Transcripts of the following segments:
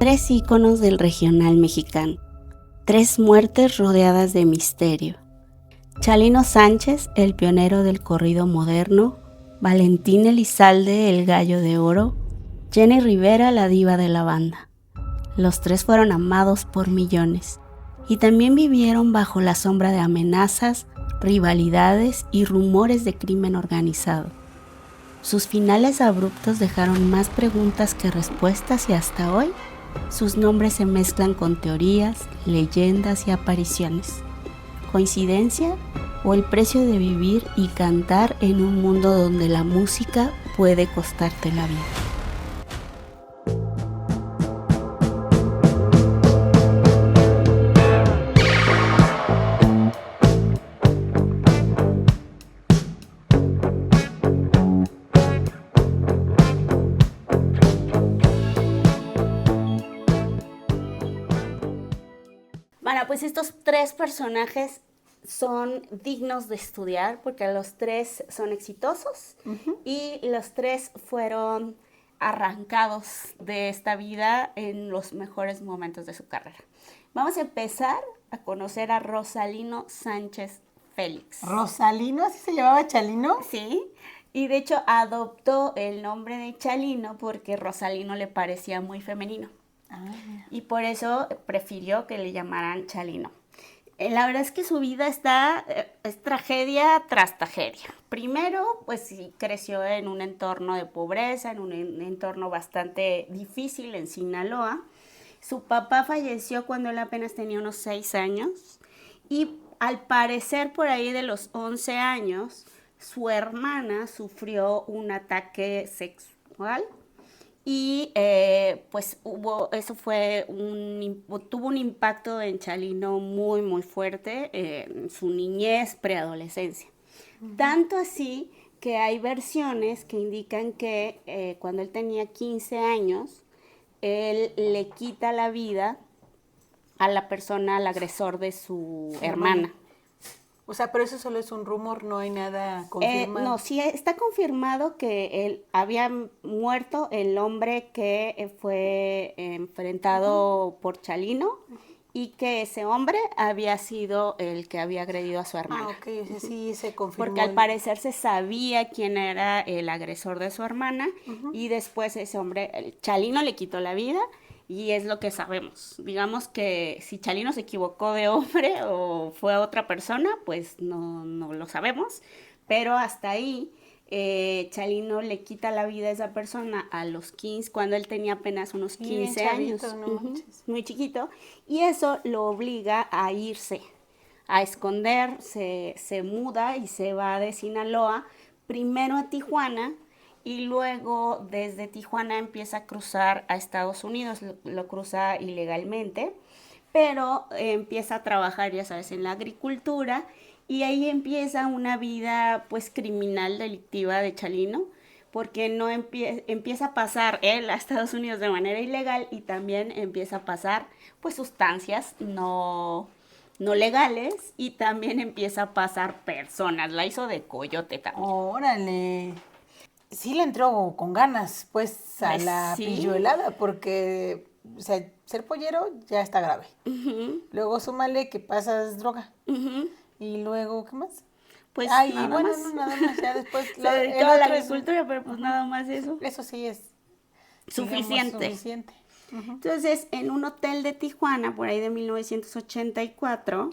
Tres íconos del regional mexicano. Tres muertes rodeadas de misterio. Chalino Sánchez, el pionero del corrido moderno. Valentín Elizalde, el gallo de oro. Jenny Rivera, la diva de la banda. Los tres fueron amados por millones y también vivieron bajo la sombra de amenazas, rivalidades y rumores de crimen organizado. Sus finales abruptos dejaron más preguntas que respuestas y hasta hoy sus nombres se mezclan con teorías, leyendas y apariciones. ¿Coincidencia o el precio de vivir y cantar en un mundo donde la música puede costarte la vida? Bueno, pues estos tres personajes son dignos de estudiar porque los tres son exitosos y los tres fueron arrancados de esta vida en los mejores momentos de su carrera. Vamos a empezar a conocer a Rosalino Sánchez Félix. ¿Rosalino? ¿Así se llamaba Chalino? Sí, y de hecho adoptó el nombre de Chalino porque Rosalino le parecía muy femenino. Y por eso prefirió que le llamaran Chalino. La verdad es que su vida es tragedia tras tragedia. Primero, pues sí, creció en un entorno de pobreza, en un entorno bastante difícil en Sinaloa. Su papá falleció cuando él apenas tenía unos 6 años y al parecer por ahí de los 11 años, su hermana sufrió un ataque sexual. Y pues tuvo un impacto en Chalino muy, muy fuerte en su niñez, preadolescencia. Tanto así que hay versiones que indican que cuando él tenía 15 años, él le quita la vida a la persona, al agresor de su hermana. O sea, pero eso solo es un rumor, no hay nada confirmado. No, sí está confirmado que él había muerto el hombre que fue enfrentado por Chalino y que ese hombre había sido el que había agredido a su hermana. Ah, ok, o sea, sí se confirmó. Porque al parecer se sabía quién era el agresor de su hermana y después ese hombre, Chalino le quitó la vida. Y es lo que sabemos. Digamos que si Chalino se equivocó de hombre o fue otra persona, pues no lo sabemos. Pero hasta ahí, Chalino le quita la vida a esa persona a los 15, cuando él tenía apenas unos 15 años. No muy chiquito. Y eso lo obliga a irse, a esconder, se muda y se va de Sinaloa, primero a Tijuana, y luego desde Tijuana empieza a cruzar a Estados Unidos, lo cruza ilegalmente, pero empieza a trabajar, ya sabes, en la agricultura y ahí empieza una vida pues criminal, delictiva de Chalino, porque no empieza a pasar él a Estados Unidos de manera ilegal y también empieza a pasar pues sustancias no legales y también empieza a pasar personas, la hizo de coyote también. Órale. Sí le entró con ganas, pues, a la pilluelada, porque, o sea, ser pollero ya está grave. Luego súmale que pasas droga. Y luego, ¿qué más? Pues nada más. No, nada más, ya después. Se dedicó a la agricultura, pero pues nada más eso. Eso sí es suficiente. Entonces, en un hotel de Tijuana, por ahí de 1984,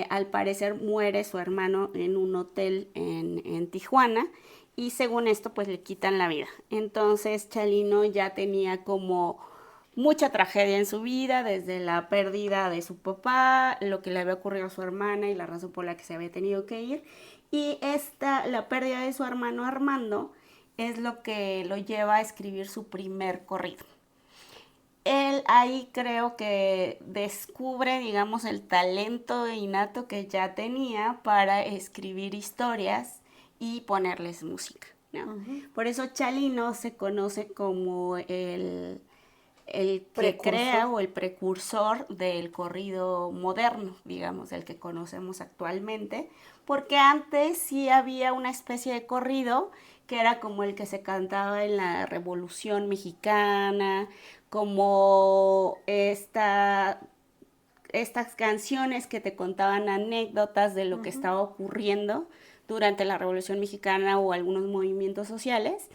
al parecer muere su hermano en un hotel en Tijuana y según esto pues le quitan la vida. Entonces Chalino ya tenía como mucha tragedia en su vida, desde la pérdida de su papá, lo que le había ocurrido a su hermana y la razón por la que se había tenido que ir. Y la pérdida de su hermano Armando es lo que lo lleva a escribir su primer corrido. Él ahí creo que descubre, digamos, el talento innato que ya tenía para escribir historias y ponerles música, ¿no? Por eso Chalino se conoce como el que crea o el precursor del corrido moderno, digamos, el que conocemos actualmente, porque antes sí había una especie de corrido que era como el que se cantaba en la Revolución Mexicana, como estas canciones que te contaban anécdotas de lo que estaba ocurriendo durante la Revolución Mexicana o algunos movimientos sociales,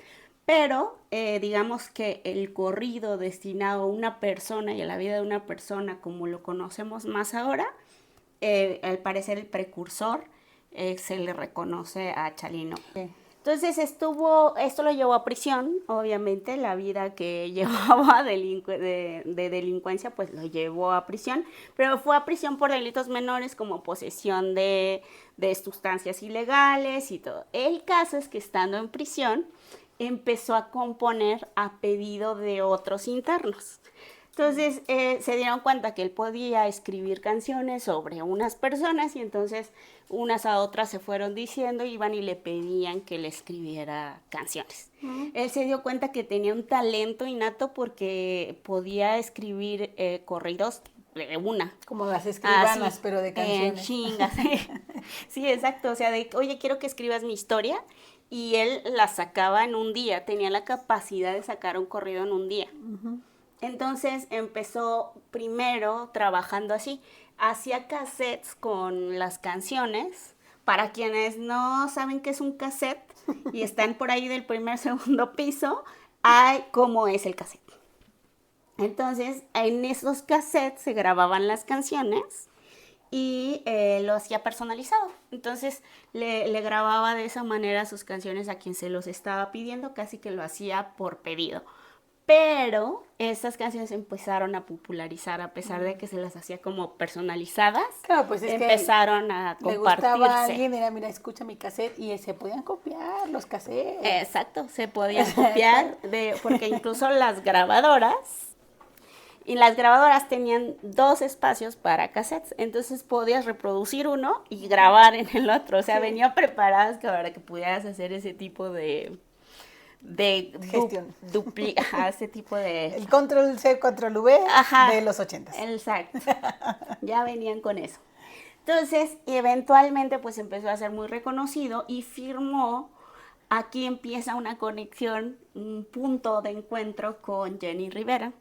pero digamos que el corrido destinado a una persona y a la vida de una persona como lo conocemos más ahora, al parecer el precursor se le reconoce a Chalino. Sí. Entonces esto lo llevó a prisión, obviamente, la vida que llevaba de delincuencia, pues lo llevó a prisión, pero fue a prisión por delitos menores como posesión de sustancias ilegales y todo. El caso es que estando en prisión, empezó a componer a pedido de otros internos. Entonces se dieron cuenta que él podía escribir canciones sobre unas personas y entonces unas a otras se fueron diciendo, iban y le pedían que le escribiera canciones. Él se dio cuenta que tenía un talento innato porque podía escribir corridos de una. Como las escribanas, sí, pero de canciones. Chingas. Sí, exacto. O sea, oye, quiero que escribas mi historia. Y él la sacaba en un día. Tenía la capacidad de sacar un corrido en un día. Entonces empezó primero trabajando así. Hacía cassettes con las canciones. Para quienes no saben qué es un cassette y están por ahí del primer, segundo piso, hay cómo es el cassette. Entonces, en esos cassettes se grababan las canciones y lo hacía personalizado. Entonces, le grababa de esa manera sus canciones a quien se los estaba pidiendo, casi que lo hacía por pedido. Pero esas canciones empezaron a popularizar, a pesar de que se las hacía como personalizadas. Claro, pues es empezaron a compartirse. Le gustaba a alguien, era, mira, escucha mi cassette, y se podían copiar los cassettes. Exacto, se podían copiar, porque incluso las grabadoras tenían 2 espacios para cassettes, entonces podías reproducir uno y grabar en el otro. O sea, venían preparadas para que pudieras hacer ese tipo de gestión. Ese tipo de... El control C, control V de los 80. Exacto. Ya venían con eso. Entonces, eventualmente, pues empezó a ser muy reconocido y firmó. Aquí empieza una conexión, un punto de encuentro con Jenny Rivera,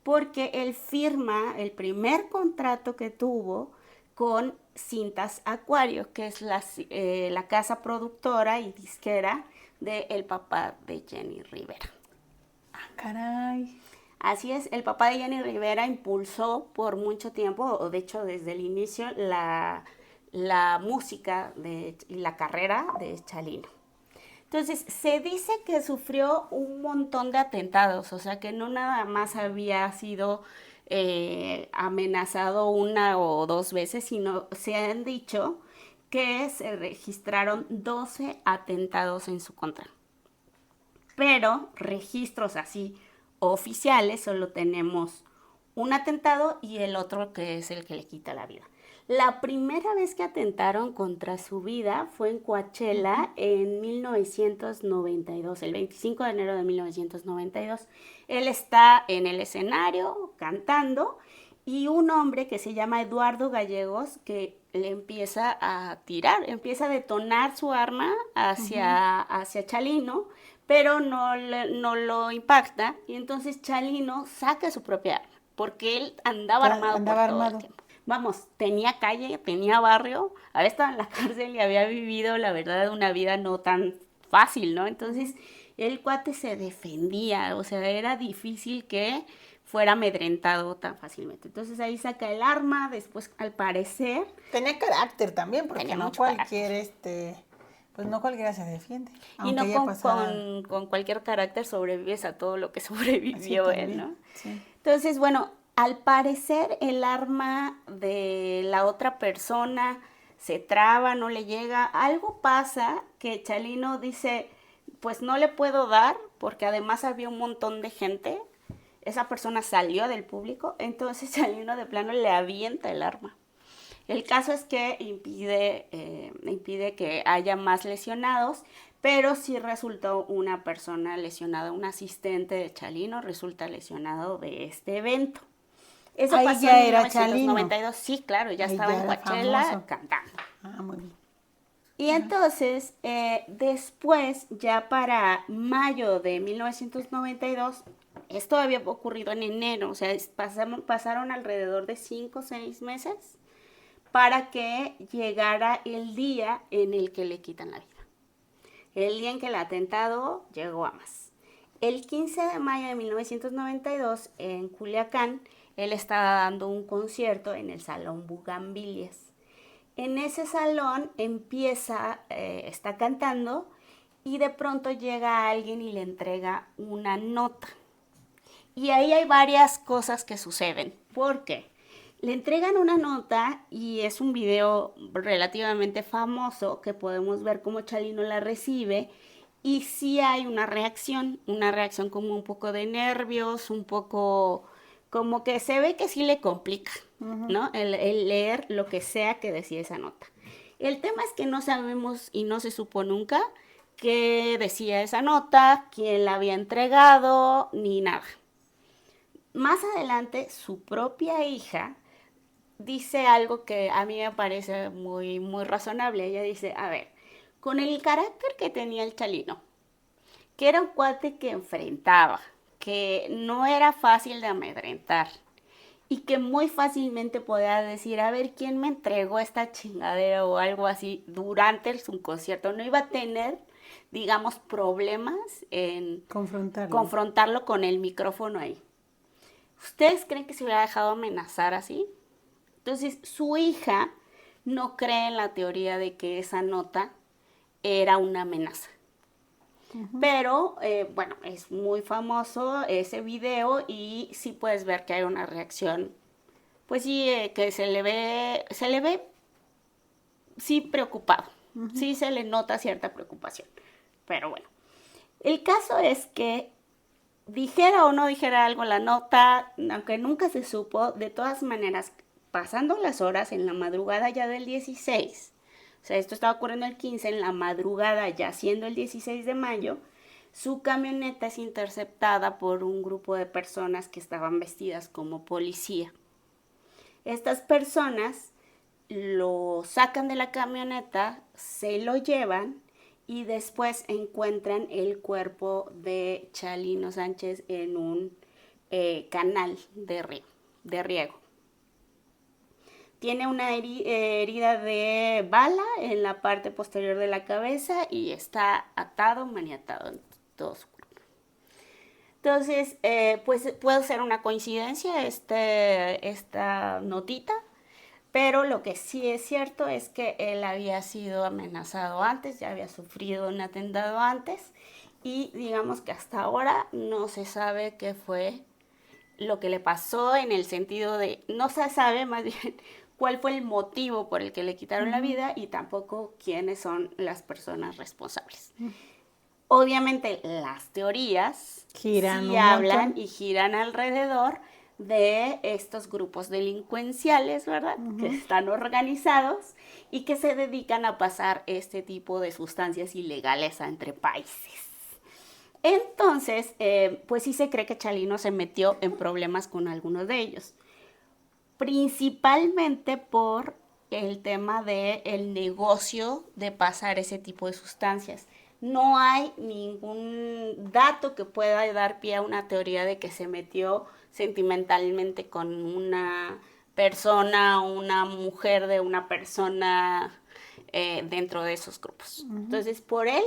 porque él firma el primer contrato que tuvo con Cintas Acuario, que es la casa productora y disquera del papá de Jenny Rivera. Ah, caray. Así es, el papá de Jenny Rivera impulsó por mucho tiempo, o de hecho desde el inicio, la música y la carrera de Chalino. Entonces, se dice que sufrió un montón de atentados, o sea que no nada más había sido amenazado 1 o 2 veces, sino se han dicho que se registraron 12 atentados en su contra. Pero registros así oficiales solo tenemos un atentado y el otro que es el que le quita la vida. La primera vez que atentaron contra su vida fue en Coachella en 1992, el 25 de enero de 1992. Él está en el escenario cantando y un hombre que se llama Eduardo Gallegos que le empieza a tirar, empieza a detonar su arma hacia Chalino, pero no lo impacta y entonces Chalino saca su propia arma porque él andaba armado todo el tiempo. Vamos, tenía calle, tenía barrio, había estado en la cárcel y había vivido, la verdad, una vida no tan fácil, ¿no? Entonces, el cuate se defendía, o sea, era difícil que fuera amedrentado tan fácilmente. Entonces, ahí saca el arma, después, al parecer... Tenía carácter también, porque no cualquier, pues no cualquiera se defiende. Y no con cualquier carácter sobrevives a todo lo que sobrevivió él, ¿no? Sí. Entonces, bueno... Al parecer el arma de la otra persona se traba, no le llega. Algo pasa que Chalino dice, pues no le puedo dar, porque además había un montón de gente. Esa persona salió del público, entonces Chalino de plano le avienta el arma. El caso es que impide que haya más lesionados, pero sí resultó una persona lesionada, un asistente de Chalino resulta lesionado de este evento. Eso ahí pasó ya en era 1992. Chalino. Sí, claro, ya estaba en Coachella cantando. Ah, muy bien. Y entonces, después, ya para mayo de 1992, esto había ocurrido en enero, o sea, pasaron alrededor de 5 o 6 meses para que llegara el día en el que le quitan la vida. El día en que el atentado llegó a más. El 15 de mayo de 1992, en Culiacán, él estaba dando un concierto en el Salón Bugambilias. En ese salón está cantando y de pronto llega alguien y le entrega una nota. Y ahí hay varias cosas que suceden. ¿Por qué? Le entregan una nota y es un video relativamente famoso que podemos ver cómo Chalino la recibe y sí hay una reacción como un poco de nervios, un poco como que se ve que sí le complica, ¿no? El leer lo que sea que decía esa nota. El tema es que no sabemos y no se supo nunca qué decía esa nota, quién la había entregado, ni nada. Más adelante, su propia hija dice algo que a mí me parece muy, muy razonable. Ella dice, a ver, con el carácter que tenía el Chalino, que era un cuate que enfrentaba, que no era fácil de amedrentar y que muy fácilmente podía decir, a ver, ¿quién me entregó esta chingadera o algo así durante su concierto? No iba a tener, digamos, problemas en confrontarlo con el micrófono ahí. ¿Ustedes creen que se hubiera dejado amenazar así? Entonces, su hija no cree en la teoría de que esa nota era una amenaza. Pero, bueno, es muy famoso ese video y sí puedes ver que hay una reacción, pues sí, que se le ve, sí, preocupado. Sí se le nota cierta preocupación. Pero bueno, el caso es que dijera o no dijera algo la nota, aunque nunca se supo, de todas maneras, pasando las horas en la madrugada ya del 16, o sea, esto estaba ocurriendo el 15, en la madrugada ya siendo el 16 de mayo, su camioneta es interceptada por un grupo de personas que estaban vestidas como policía. Estas personas lo sacan de la camioneta, se lo llevan y después encuentran el cuerpo de Chalino Sánchez en un canal de riego. Tiene una herida de bala en la parte posterior de la cabeza y está atado, maniatado en todo su cuerpo. Entonces, pues puede ser una coincidencia esta notita, pero lo que sí es cierto es que él había sido amenazado antes, ya había sufrido un atentado antes y digamos que hasta ahora no se sabe qué fue lo que le pasó en el sentido de, no se sabe más bien cuál fue el motivo por el que le quitaron la vida y tampoco quiénes son las personas responsables. Obviamente las teorías sí hablan y giran alrededor de estos grupos delincuenciales, ¿verdad? Que están organizados y que se dedican a pasar este tipo de sustancias ilegales entre países. Entonces, pues sí se cree que Chalino se metió en problemas con algunos de ellos, principalmente por el tema del negocio de pasar ese tipo de sustancias. No hay ningún dato que pueda dar pie a una teoría de que se metió sentimentalmente con una persona o una mujer de una persona dentro de esos grupos. Entonces, por él,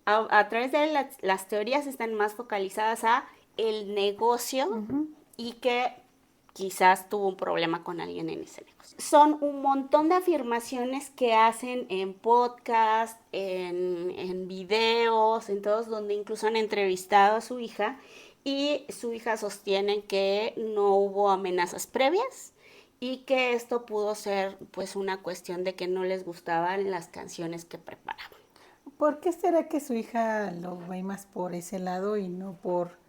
a través de él, las teorías están más focalizadas a el negocio y que quizás tuvo un problema con alguien en ese negocio. Son un montón de afirmaciones que hacen en podcast, en videos, en todos, donde incluso han entrevistado a su hija y su hija sostiene que no hubo amenazas previas y que esto pudo ser pues una cuestión de que no les gustaban las canciones que preparaban. ¿Por qué será que su hija lo ve más por ese lado y no por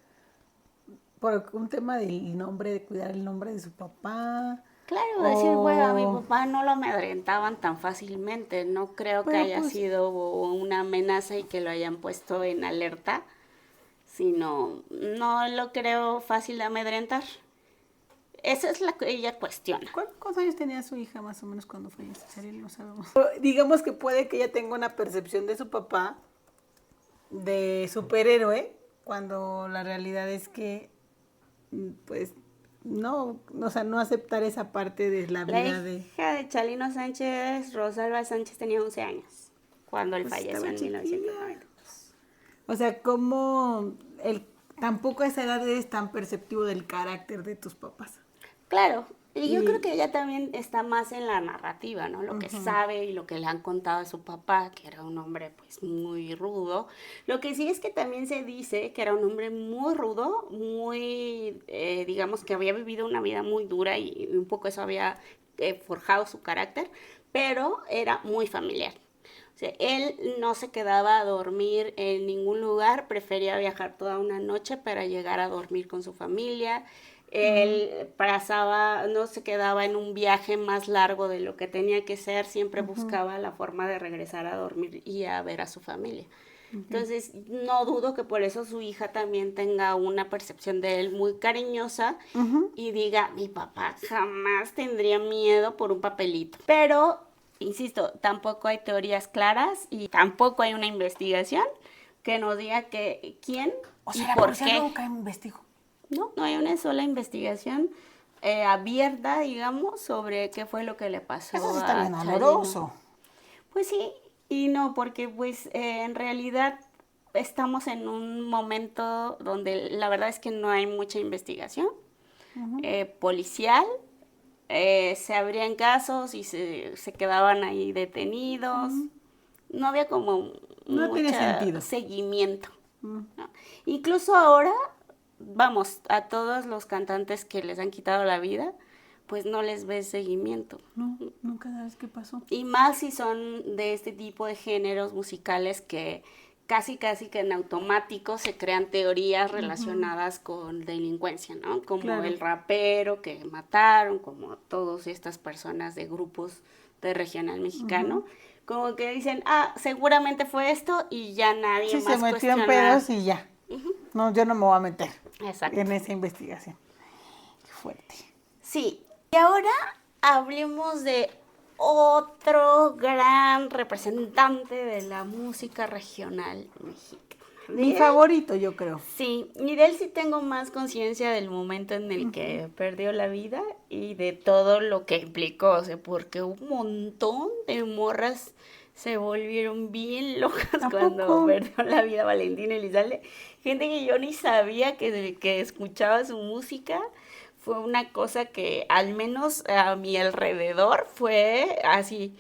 un tema del nombre, de cuidar el nombre de su papá? Claro, decir, bueno, a mi papá no lo amedrentaban tan fácilmente. No creo que haya sido una amenaza y que lo hayan puesto en alerta, sino no lo creo fácil de amedrentar. esa es la que ella cuestiona. ¿Cuántos años tenía su hija más o menos cuando falleció? Charlie? No sabemos. Digamos que puede que ella tenga una percepción de su papá de superhéroe, cuando la realidad es que, pues, no, o sea, no aceptar esa parte de la vida de... La hija de Chalino Sánchez, Rosalba Sánchez, tenía 11 años cuando él falleció en 1990. O sea, como tampoco a esa edad eres tan perceptivo del carácter de tus papás. Claro, y yo creo que ella también está más en la narrativa, ¿no? Lo que sabe y lo que le han contado a su papá, que era un hombre pues muy rudo. Lo que sí es que también se dice que era un hombre muy rudo, muy, digamos que había vivido una vida muy dura y un poco eso había forjado su carácter, pero era muy familiar. O sea, él no se quedaba a dormir en ningún lugar, prefería viajar toda una noche para llegar a dormir con su familia. Él pasaba, no se quedaba en un viaje más largo de lo que tenía que ser, siempre buscaba la forma de regresar a dormir y a ver a su familia. Entonces, no dudo que por eso su hija también tenga una percepción de él muy cariñosa y diga, mi papá jamás tendría miedo por un papelito. Pero, insisto, tampoco hay teorías claras y tampoco hay una investigación que nos diga que quién y por qué. Nunca investigó. No hay una sola investigación abierta, digamos, sobre qué fue lo que le pasó Eso sí está bien Chalino. doloroso. Pues sí, y no, porque pues en realidad estamos en un momento donde la verdad es que no hay mucha investigación policial, se abrían casos y se quedaban ahí detenidos, no había como mucho seguimiento. ¿No? Incluso ahora, vamos, a todos los cantantes que les han quitado la vida, pues no les ves seguimiento. No, nunca sabes qué pasó. Y más si son de este tipo de géneros musicales que casi que en automático se crean teorías relacionadas con delincuencia, ¿no? Como el rapero que mataron, como todas estas personas de grupos de regional mexicano, como que dicen, seguramente fue esto y ya nadie más se metió en pedos y ya. No, yo no me voy a meter en esa investigación. Qué fuerte. Sí, y ahora hablemos de otro gran representante de la música regional mexicana. Mi favorito, yo creo. Sí, y de él sí tengo más conciencia del momento en el que perdió la vida y de todo lo que implicó, o sea, porque un montón de morras se volvieron bien locas cuando perdió la vida Valentina Elizalde. Gente que yo ni sabía que escuchaba su música. Fue una cosa que al menos a mi alrededor fue así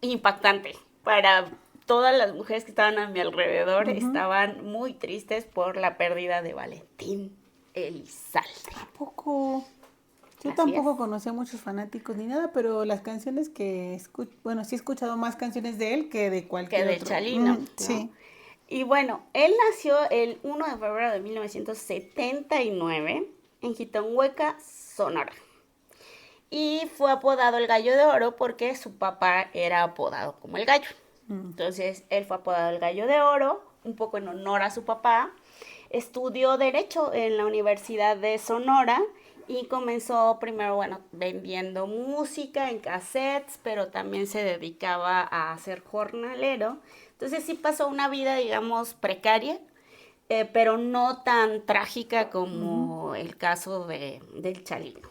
impactante. Para todas las mujeres que estaban a mi alrededor estaban muy tristes por la pérdida de Valentín Elizalde. ¿A poco? Yo tampoco conocía muchos fanáticos ni nada, pero las canciones que sí he escuchado más canciones de él que de cualquier otro. Que de Chalino. ¿No? Sí. Y bueno, él nació el 1 de febrero de 1979 en Jitonhueca, Sonora. Y fue apodado el Gallo de Oro porque su papá era apodado como el Gallo. Entonces, él fue apodado el Gallo de Oro, un poco en honor a su papá. Estudió Derecho en la Universidad de Sonora y comenzó primero, vendiendo música en cassettes, pero también se dedicaba a ser jornalero. Entonces, sí pasó una vida, digamos, precaria, pero no tan trágica como el caso del Chalino.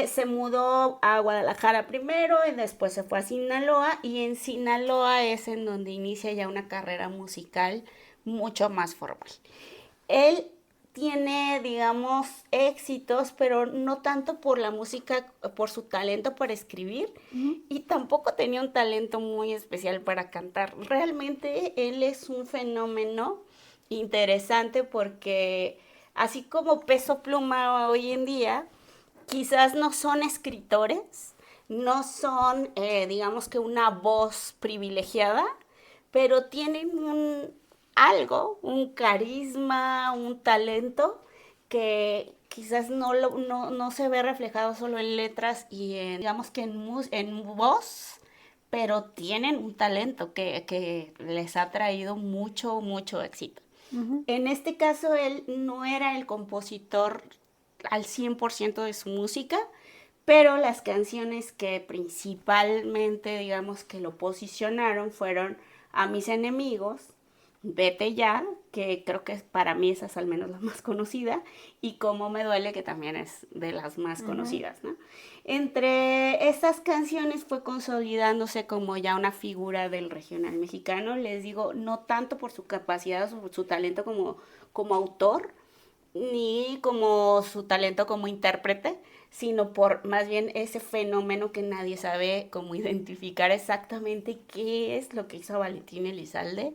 Se mudó a Guadalajara primero y después se fue a Sinaloa, y en Sinaloa es en donde inicia ya una carrera musical mucho más formal. Él tiene, digamos, éxitos, pero no tanto por la música, por su talento para escribir, y tampoco tenía un talento muy especial para cantar. Realmente él es un fenómeno interesante porque así como Peso Pluma hoy en día, quizás no son escritores, no son, digamos que una voz privilegiada, pero tienen un carisma, un talento que quizás no se ve reflejado solo en letras y digamos que en voz, pero tienen un talento que les ha traído mucho éxito. En este caso, él no era el compositor al 100% de su música, pero las canciones que principalmente, digamos, que lo posicionaron fueron A mis enemigos, Vete ya, que creo que para mí esa es al menos la más conocida, y Cómo me duele, que también es de las más conocidas, ¿no? Entre estas canciones fue consolidándose como ya una figura del regional mexicano, les digo, no tanto por su capacidad o su talento como autor, ni como su talento como intérprete, sino por más bien ese fenómeno que nadie sabe cómo identificar exactamente qué es lo que hizo Valentín Elizalde.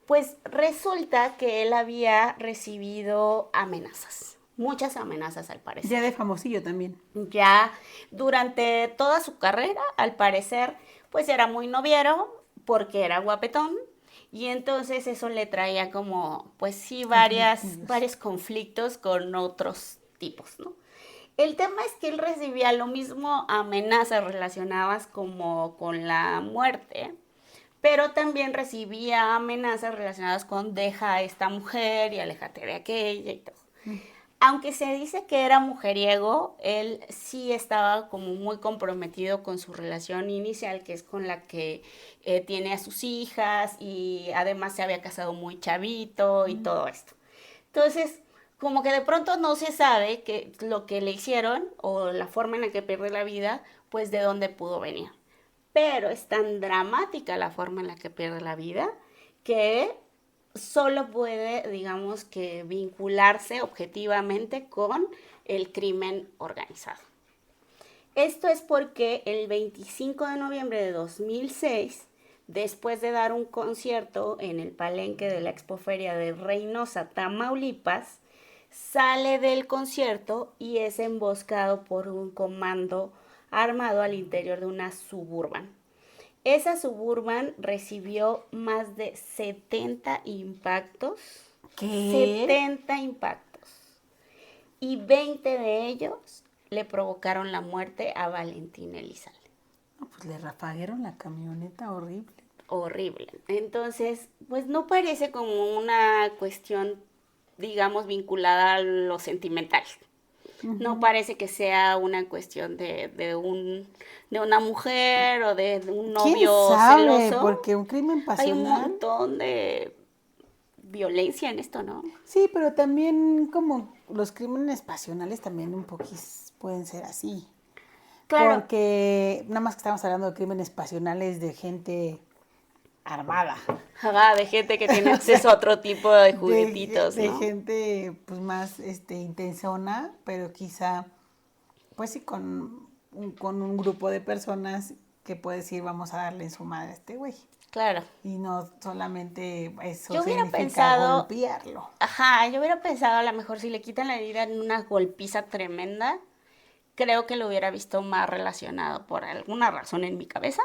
Pues resulta que él había recibido amenazas, muchas amenazas al parecer. Ya de famosillo también. Ya durante toda su carrera, al parecer, pues era muy noviero porque era guapetón, y entonces eso le traía como, pues sí, varios conflictos con otros tipos, ¿no? El tema es que él recibía lo mismo amenazas relacionadas como con la muerte, pero también recibía amenazas relacionadas con deja a esta mujer y aléjate de aquella y todo. Aunque se dice que era mujeriego, él sí estaba como muy comprometido con su relación inicial, que es con la que tiene a sus hijas, y además se había casado muy chavito y todo esto. Entonces, como que de pronto no se sabe que lo que le hicieron o la forma en la que pierde la vida, pues de dónde pudo venir. Pero es tan dramática la forma en la que pierde la vida que solo puede, digamos, que vincularse objetivamente con el crimen organizado. Esto es porque el 25 de noviembre de 2006, después de dar un concierto en el palenque de la Expoferia de Reynosa, Tamaulipas, sale del concierto y es emboscado por un comando armado al interior de una Suburban. Esa Suburban recibió más de 70 impactos. ¿Qué? 70 impactos. Y 20 de ellos le provocaron la muerte a Valentín Elizalde. No, pues le rafaguearon la camioneta, horrible. Horrible. Entonces, pues no parece como una cuestión, digamos, vinculada a lo sentimental. No parece que sea una cuestión de una mujer o de un novio ¿Quién sabe? celoso. Porque un crimen pasional. Hay un montón de violencia en esto, ¿no? Sí, pero también como los crímenes pasionales también un poquito pueden ser así. Claro. Porque nada más que estamos hablando de crímenes pasionales de gente armada. De gente que tiene acceso a otro tipo de juguetitos, de ¿no? gente pues más intensona, pero quizá pues sí con un grupo de personas que puede decir vamos a darle en su madre a este güey. Claro. Y no solamente eso yo hubiera significa pensado, golpearlo. Yo hubiera pensado a lo mejor si le quitan la herida en una golpiza tremenda, creo que lo hubiera visto más relacionado, por alguna razón en mi cabeza,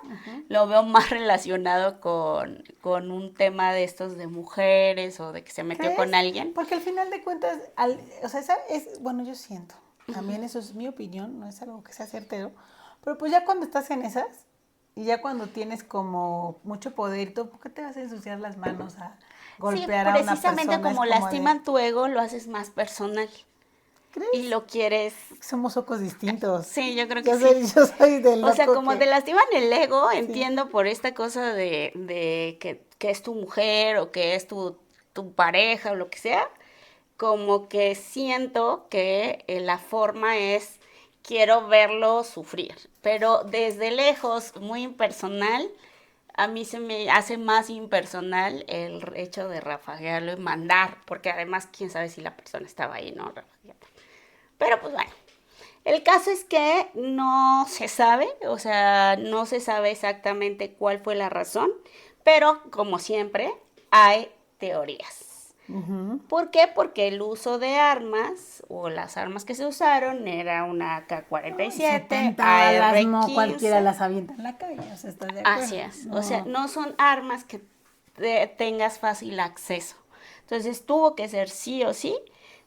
lo veo más relacionado con un tema de estos de mujeres o de que se metió con alguien. Porque al final de cuentas, o sea, bueno, yo siento, también eso es mi opinión, no es algo que sea certero, pero pues ya cuando estás en esas, y ya cuando tienes como mucho poder, ¿por qué te vas a ensuciar las manos a golpear a una persona? Precisamente como lastiman tu ego, lo haces más personal. ¿Crees? Y lo quieres. Somos ojos distintos. Sí, yo creo que sí. Yo soy del loco. O sea, como te lastiman el ego, entiendo por esta cosa de que es tu mujer o que es tu pareja o lo que sea, como que siento que la forma es quiero verlo sufrir, pero desde lejos, muy impersonal. A mí se me hace más impersonal el hecho de rafaguearlo y mandar, porque además quién sabe si la persona estaba ahí, ¿no? Rafagueando. Pero pues bueno, el caso es que no se sabe, o sea, no se sabe exactamente cuál fue la razón, pero como siempre hay teorías. ¿Por qué? Porque el uso de armas, o las armas que se usaron, era una AK-47, AR-15. Cualquiera las avienta en la calle, o sea, ¿estás de acuerdo? Así es, o sea, no son armas que tengas fácil acceso. Entonces tuvo que ser sí o sí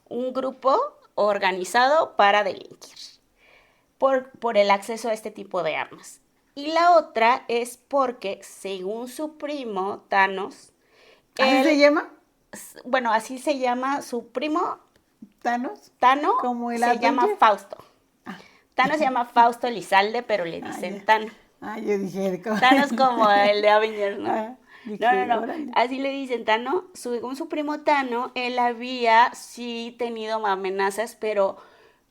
un grupo organizado para delinquir por el acceso a este tipo de armas. Y la otra es porque, según su primo, Thanos... ¿Así se llama? Bueno, así se llama su primo, ¿Thanos? Tano ¿Como el se Avenger? llama Fausto. Tano se llama Fausto Elizalde, pero le dicen Tano. Yo dije... Thanos como el de Avengers, ¿no? Dije, No. órale. Así le dicen Tano. Según su primo Tano, él había sí tenido amenazas, pero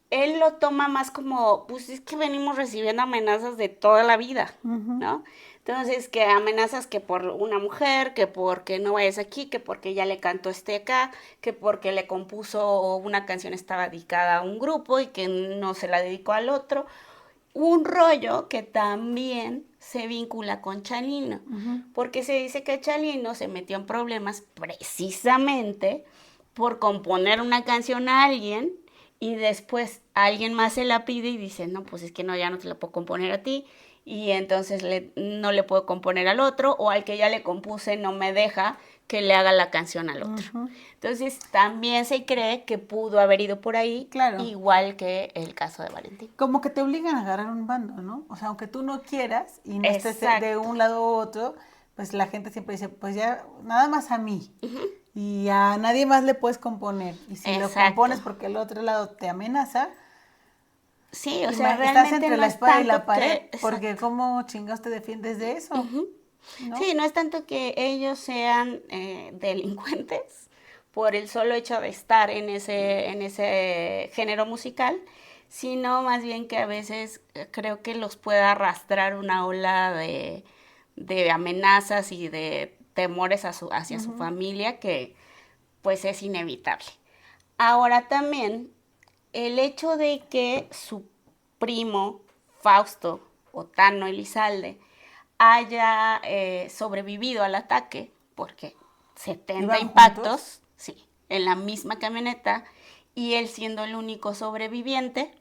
él lo toma más como, pues es que venimos recibiendo amenazas de toda la vida, ¿no? Entonces, que amenazas que por una mujer, que porque no vayas aquí, que porque ya le cantó acá, que porque le compuso una canción estaba dedicada a un grupo y que no se la dedicó al otro. Un rollo que también se vincula con Chalino, porque se dice que Chalino se metió en problemas precisamente por componer una canción a alguien y después alguien más se la pide y dice, no, pues es que no, ya no te la puedo componer a ti y entonces no le puedo componer al otro, o al que ya le compuse no me deja que le haga la canción al otro. Entonces también se cree que pudo haber ido por ahí, claro, igual que el caso de Valentín. Como que te obligan a agarrar un bando, ¿no? O sea, aunque tú no quieras y no estés de un lado u otro, pues la gente siempre dice, pues ya, nada más a mí. Y a nadie más le puedes componer. Y si lo compones porque el otro lado te amenaza, sí, o sea, realmente estás entre no la espada y la pared, que, porque ¿cómo chingados te defiendes de eso? ¿no? Sí, no es tanto que ellos sean delincuentes por el solo hecho de estar en ese género musical, sino más bien que a veces creo que los puede arrastrar una ola de amenazas y de temores hacia su familia que pues es inevitable. Ahora también el hecho de que su primo Fausto o Tano Elizalde haya sobrevivido al ataque, porque 70 impactos, sí, en la misma camioneta, y él siendo el único sobreviviente,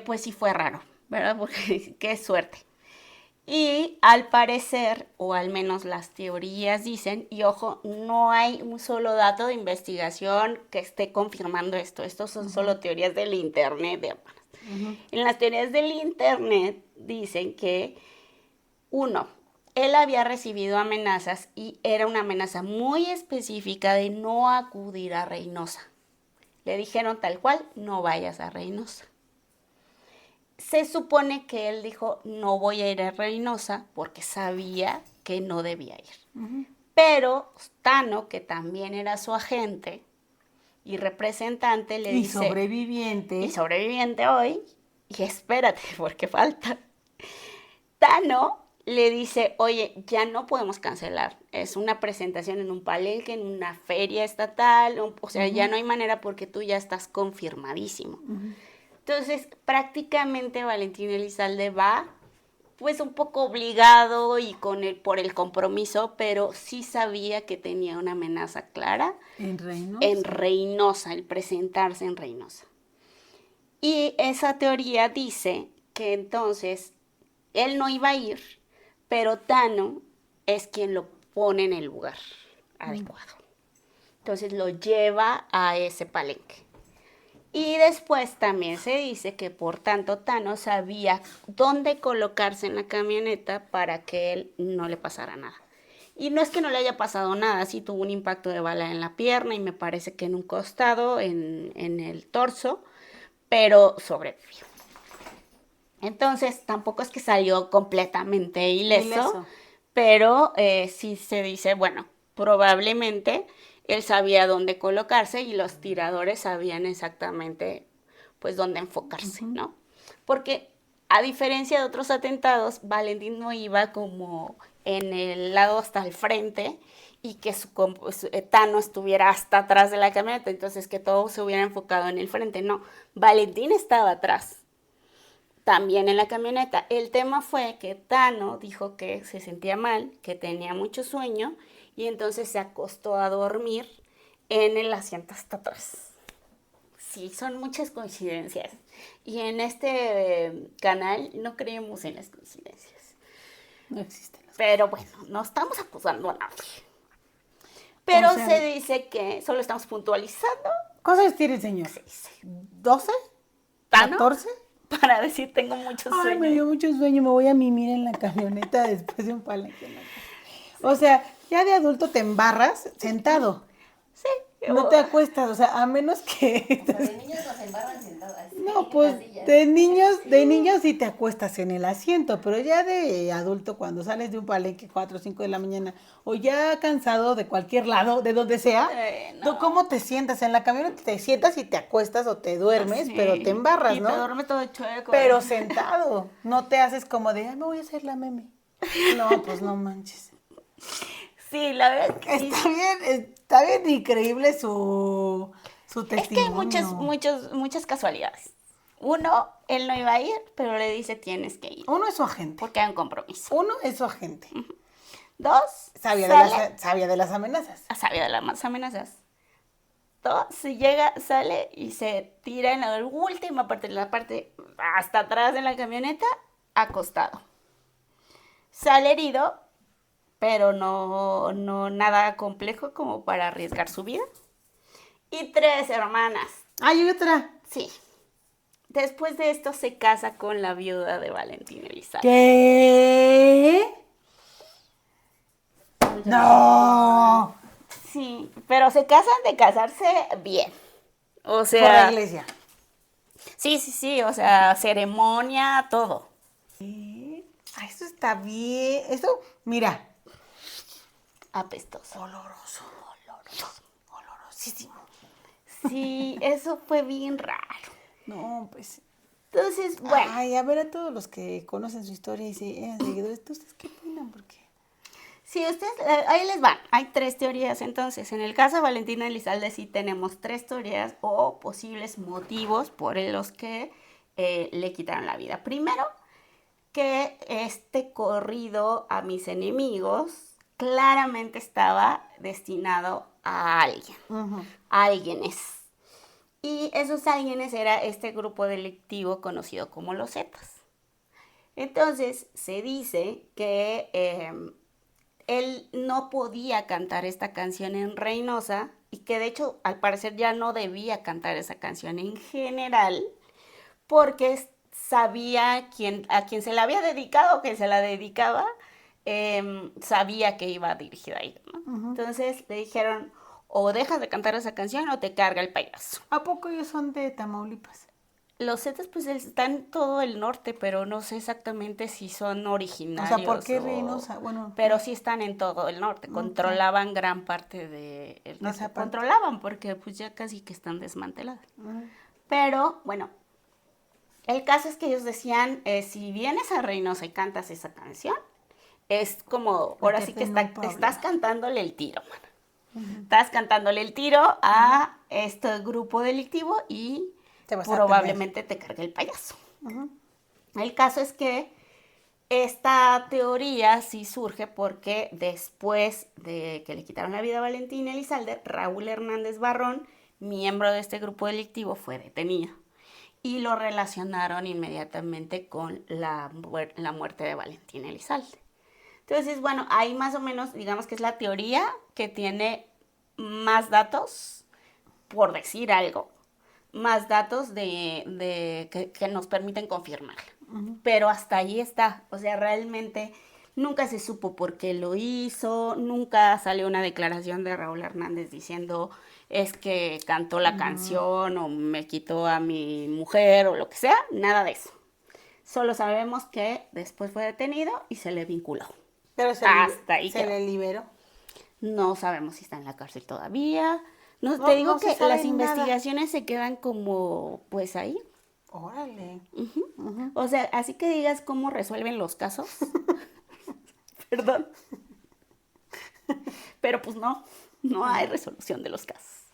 pues sí fue raro, ¿verdad? Porque qué suerte. Y al parecer, o al menos las teorías dicen, y ojo, no hay un solo dato de investigación que esté confirmando esto. Estos son solo teorías del internet, de En las teorías del internet dicen que, uno, él había recibido amenazas y era una amenaza muy específica de no acudir a Reynosa. Le dijeron tal cual, no vayas a Reynosa. Se supone que él dijo, no voy a ir a Reynosa porque sabía que no debía ir. Pero Tano, que también era su agente y representante, le dice... Y sobreviviente hoy, y espérate, porque falta. Tano le dice, oye, ya no podemos cancelar. Es una presentación en un palenque, en una feria estatal, o sea, ya no hay manera porque tú ya estás confirmadísimo. Entonces, prácticamente Valentín Elizalde va, pues un poco obligado y por el compromiso, pero sí sabía que tenía una amenaza clara. ¿En Reynosa? En Reynosa, el presentarse en Reynosa. Y esa teoría dice que entonces él no iba a ir, pero Tano es quien lo pone en el lugar adecuado. Entonces lo lleva a ese palenque. Y después también se dice que por tanto Tano sabía dónde colocarse en la camioneta para que él no le pasara nada. Y no es que no le haya pasado nada, sí tuvo un impacto de bala en la pierna y me parece que en un costado, en el torso, pero sobrevivió. Entonces tampoco es que salió completamente ileso. Pero sí se dice, bueno, probablemente él sabía dónde colocarse y los tiradores sabían exactamente pues dónde enfocarse, ¿no? Porque a diferencia de otros atentados, Valentín no iba como en el lado hasta el frente y que su Tano estuviera hasta atrás de la camioneta, entonces que todo se hubiera enfocado en el frente. No, Valentín estaba atrás, también en la camioneta. El tema fue que Tano dijo que se sentía mal, que tenía mucho sueño y entonces se acostó a dormir en el asiento hasta atrás. Sí, son muchas coincidencias. Y en este canal no creemos en las coincidencias. No existen. Pero bueno, no estamos acusando a nadie. Pero o sea, se dice que solo estamos puntualizando. ¿Cuántos tiene el señor? 12, ¿14? Para decir tengo mucho sueño. Ay, me dio mucho sueño, me voy a mimir en la camioneta después de un palenque. O sea, ya de adulto te embarras sentado. Sí, No te acuestas, o sea, a menos que... O sea, de niños nos embarran sentadas. No, pues de niños sí te acuestas en el asiento, pero ya de adulto cuando sales de un palenque 4 o 5 de la mañana o ya cansado de cualquier lado, de donde sea, no. ¿Cómo te sientas? En la camioneta te sientas y te acuestas o te duermes, Sí, pero te embarras, ¿no? Y te duermes todo chueco. Pero sentado, no te haces como de, ay, me voy a hacer la meme. No, pues no manches. Sí, la verdad es que sí. Está bien increíble su testimonio. Es que hay muchas casualidades. Uno, él no iba a ir, pero le dice tienes que ir. Uno es su agente. Porque hay un compromiso. Uno es su agente. Dos, sabía de las amenazas. Sabía de las amenazas. Dos, sale y se tira en la última parte, la parte hasta atrás de la camioneta, acostado. Sale herido, pero no nada complejo como para arriesgar su vida. Y 3 hermanas. ¿Hay otra? Sí. Después de esto se casa con la viuda de Valentín Elizalde. ¿Qué? ¡No! Sí, pero se casan de casarse bien. O sea... Por la iglesia. Sí, o sea, ceremonia, todo. ¿Sí? Eso está bien. Eso, mira. Apestoso. Olorosísimo. Sí, eso fue bien raro. No, pues... Entonces, bueno. Ay, a ver a todos los que conocen su historia y eran seguidores, ¿ustedes qué opinan? Porque... Sí, ahí les van. Hay 3 teorías entonces. En el caso de Valentina Elizalde sí tenemos 3 teorías o posibles motivos por los que le quitaron la vida. Primero, que este corrido a mis enemigos claramente estaba destinado a alguien. A alguienes. Y esos alguienes era este grupo delictivo conocido como los Zetas. Entonces, se dice que él no podía cantar esta canción en Reynosa y que de hecho al parecer ya no debía cantar esa canción en general porque sabía a quien se la había dedicado, que se la dedicaba, sabía que iba dirigida a él, ¿no? Entonces le dijeron, o dejas de cantar esa canción o te carga el payaso. ¿A poco ellos son de Tamaulipas? Los Zetas pues están en todo el norte, pero no sé exactamente si son originarios. O sea, ¿por qué Reynosa? Bueno, pero sí están en todo el norte, controlaban gran parte de... Controlaban porque pues ya casi que están desmanteladas. Pero, bueno, el caso es que ellos decían, si vienes a Reynosa y cantas esa canción, es como, ahora sí que estás cantándole el tiro, mano. Estás cantándole el tiro a este grupo delictivo y probablemente te cargue el payaso. El caso es que esta teoría sí surge porque después de que le quitaron la vida a Valentín Elizalde, Raúl Hernández Barrón, miembro de este grupo delictivo, fue detenido. Y lo relacionaron inmediatamente con la muerte de Valentín Elizalde. Entonces, bueno, ahí más o menos, digamos que es la teoría que tiene más datos, por decir algo, más datos que nos permiten confirmar. Pero hasta ahí está, o sea, realmente nunca se supo por qué lo hizo, nunca salió una declaración de Raúl Hernández diciendo es que cantó la canción o me quitó a mi mujer o lo que sea, nada de eso. Solo sabemos que después fue detenido y se le vinculó. Pero hasta ahí se le liberó. No sabemos si está en la cárcel todavía. Te digo que las investigaciones se quedan como, pues ahí. Órale. O sea, así que digas cómo resuelven los casos. Perdón. Pero pues no hay resolución de los casos.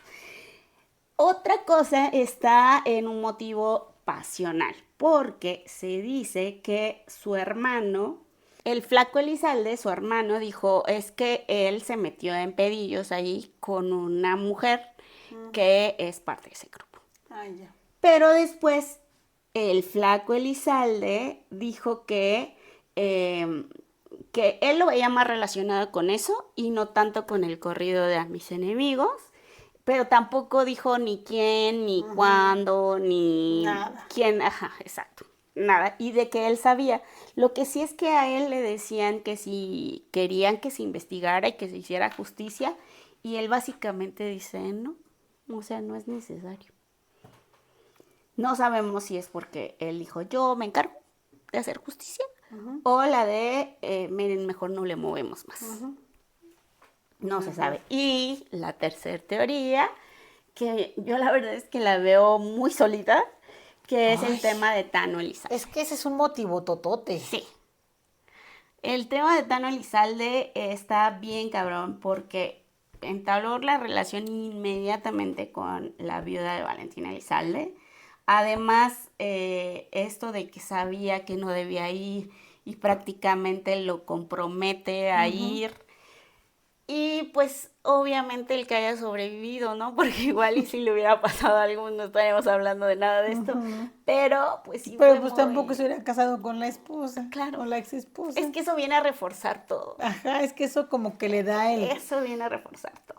Otra cosa está en un motivo pasional, porque se dice que su hermano, el flaco Elizalde, su hermano, dijo, es que él se metió en pedillos ahí con una mujer que es parte de ese grupo. Ay, ya. Pero después el flaco Elizalde dijo que él lo veía más relacionado con eso y no tanto con el corrido de A mis enemigos, pero tampoco dijo ni quién, ni cuándo, ni nada. Quién, exacto, nada, y de que él sabía. Lo que sí es que a él le decían que si querían que se investigara y que se hiciera justicia, y él básicamente dice, no, O sea, no es necesario. No sabemos si es porque él dijo, yo me encargo de hacer justicia, o la de, miren, mejor no le movemos más. No se sabe. Y la tercera teoría, que yo la verdad es que la veo muy sólida, que es el tema de Tano Elizalde. Es que ese es un motivo totote. Sí. El tema de Tano Elizalde está bien cabrón porque entabló la relación inmediatamente con la viuda de Valentina Elizalde. Además, esto de que sabía que no debía ir y prácticamente lo compromete a ir. Y pues obviamente el que haya sobrevivido, ¿no? Porque igual y si le hubiera pasado algo no estaríamos hablando de nada de esto. Pero pues sí. Pero pues tampoco se hubiera casado con la esposa. Claro. Con la ex esposa. Es que eso viene a reforzar todo. Ajá, es que eso como que le da Eso viene a reforzar todo.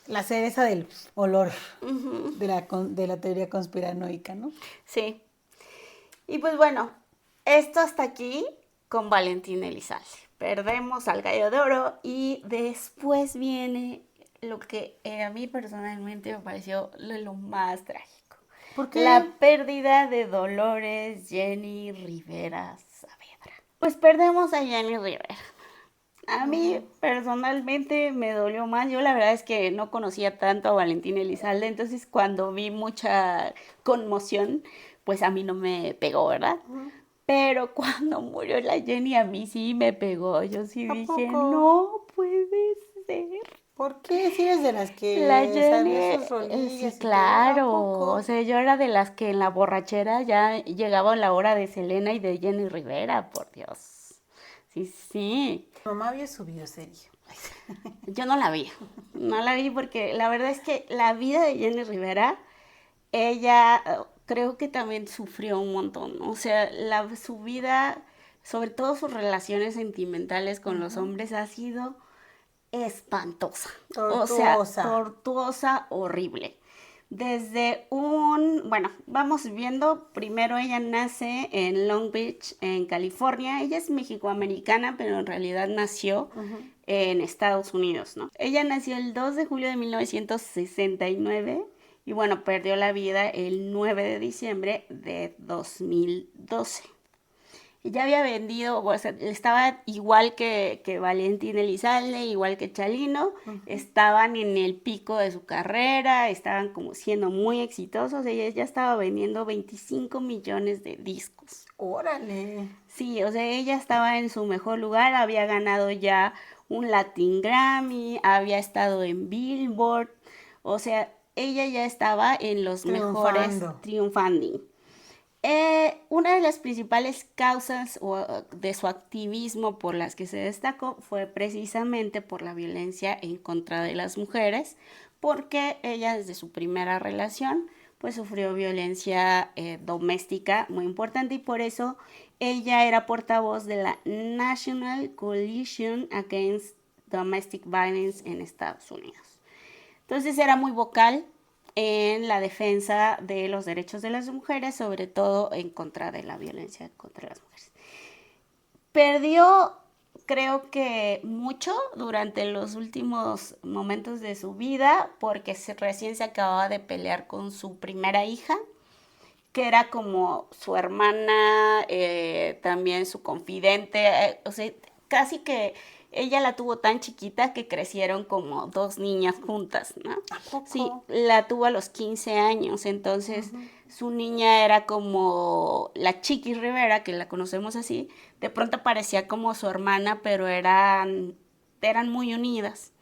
La cereza del olor de la teoría conspiranoica, ¿no? Sí. Y pues bueno, esto hasta aquí con Valentina Elizalde. Perdemos al Gallo de Oro y después viene lo que a mí personalmente me pareció lo más trágico. ¿Por qué? La pérdida de Dolores Jenny Rivera Saavedra. Pues perdemos a Jenny Rivera. A mí personalmente me dolió más. Yo la verdad es que no conocía tanto a Valentina Elizalde, entonces cuando vi mucha conmoción, pues a mí no me pegó, ¿verdad? Pero cuando murió la Jenny a mí sí me pegó. Yo sí dije, no puede ser. ¿Por qué? Si eres de las que la Jenny, sus rodillas sí, claro. O sea, yo era de las que en la borrachera ya llegaba la hora de Selena y de Jenny Rivera, por Dios. Sí, sí. Mi mamá había subido serie. Yo no la vi porque la verdad es que la vida de Jenny Rivera, ella creo que también sufrió un montón, ¿no? O sea, su vida, sobre todo sus relaciones sentimentales con los hombres, ha sido espantosa. Tortuosa. O sea, tortuosa, horrible. Bueno, vamos viendo, primero ella nace en Long Beach, en California. Ella es mexicoamericana, pero en realidad nació en Estados Unidos, ¿no? Ella nació el 2 de julio de 1969 y bueno, perdió la vida el 9 de diciembre de 2012. Ya había vendido, o sea, estaba igual que Valentín Elizalde, igual que Chalino, estaban en el pico de su carrera, estaban como siendo muy exitosos, ella ya estaba vendiendo 25 millones de discos. ¡Órale! Sí, o sea, ella estaba en su mejor lugar, había ganado ya un Latin Grammy, había estado en Billboard, o sea, ella ya estaba en los mejores triunfando. Una de las principales causas de su activismo por las que se destacó fue precisamente por la violencia en contra de las mujeres, porque ella desde su primera relación pues sufrió violencia doméstica muy importante y por eso ella era portavoz de la National Coalition Against Domestic Violence en Estados Unidos. Entonces era muy vocal en la defensa de los derechos de las mujeres, sobre todo en contra de la violencia contra las mujeres. Perdió, creo que mucho durante los últimos momentos de su vida, porque recién se acababa de pelear con su primera hija, que era como su hermana, también su confidente, o sea, casi que ella la tuvo tan chiquita que crecieron como dos niñas juntas, ¿no? ¿A poco? Sí, la tuvo a los 15 años, entonces su niña era como la Chiquis Rivera, que la conocemos así, de pronto parecía como su hermana, pero eran muy unidas.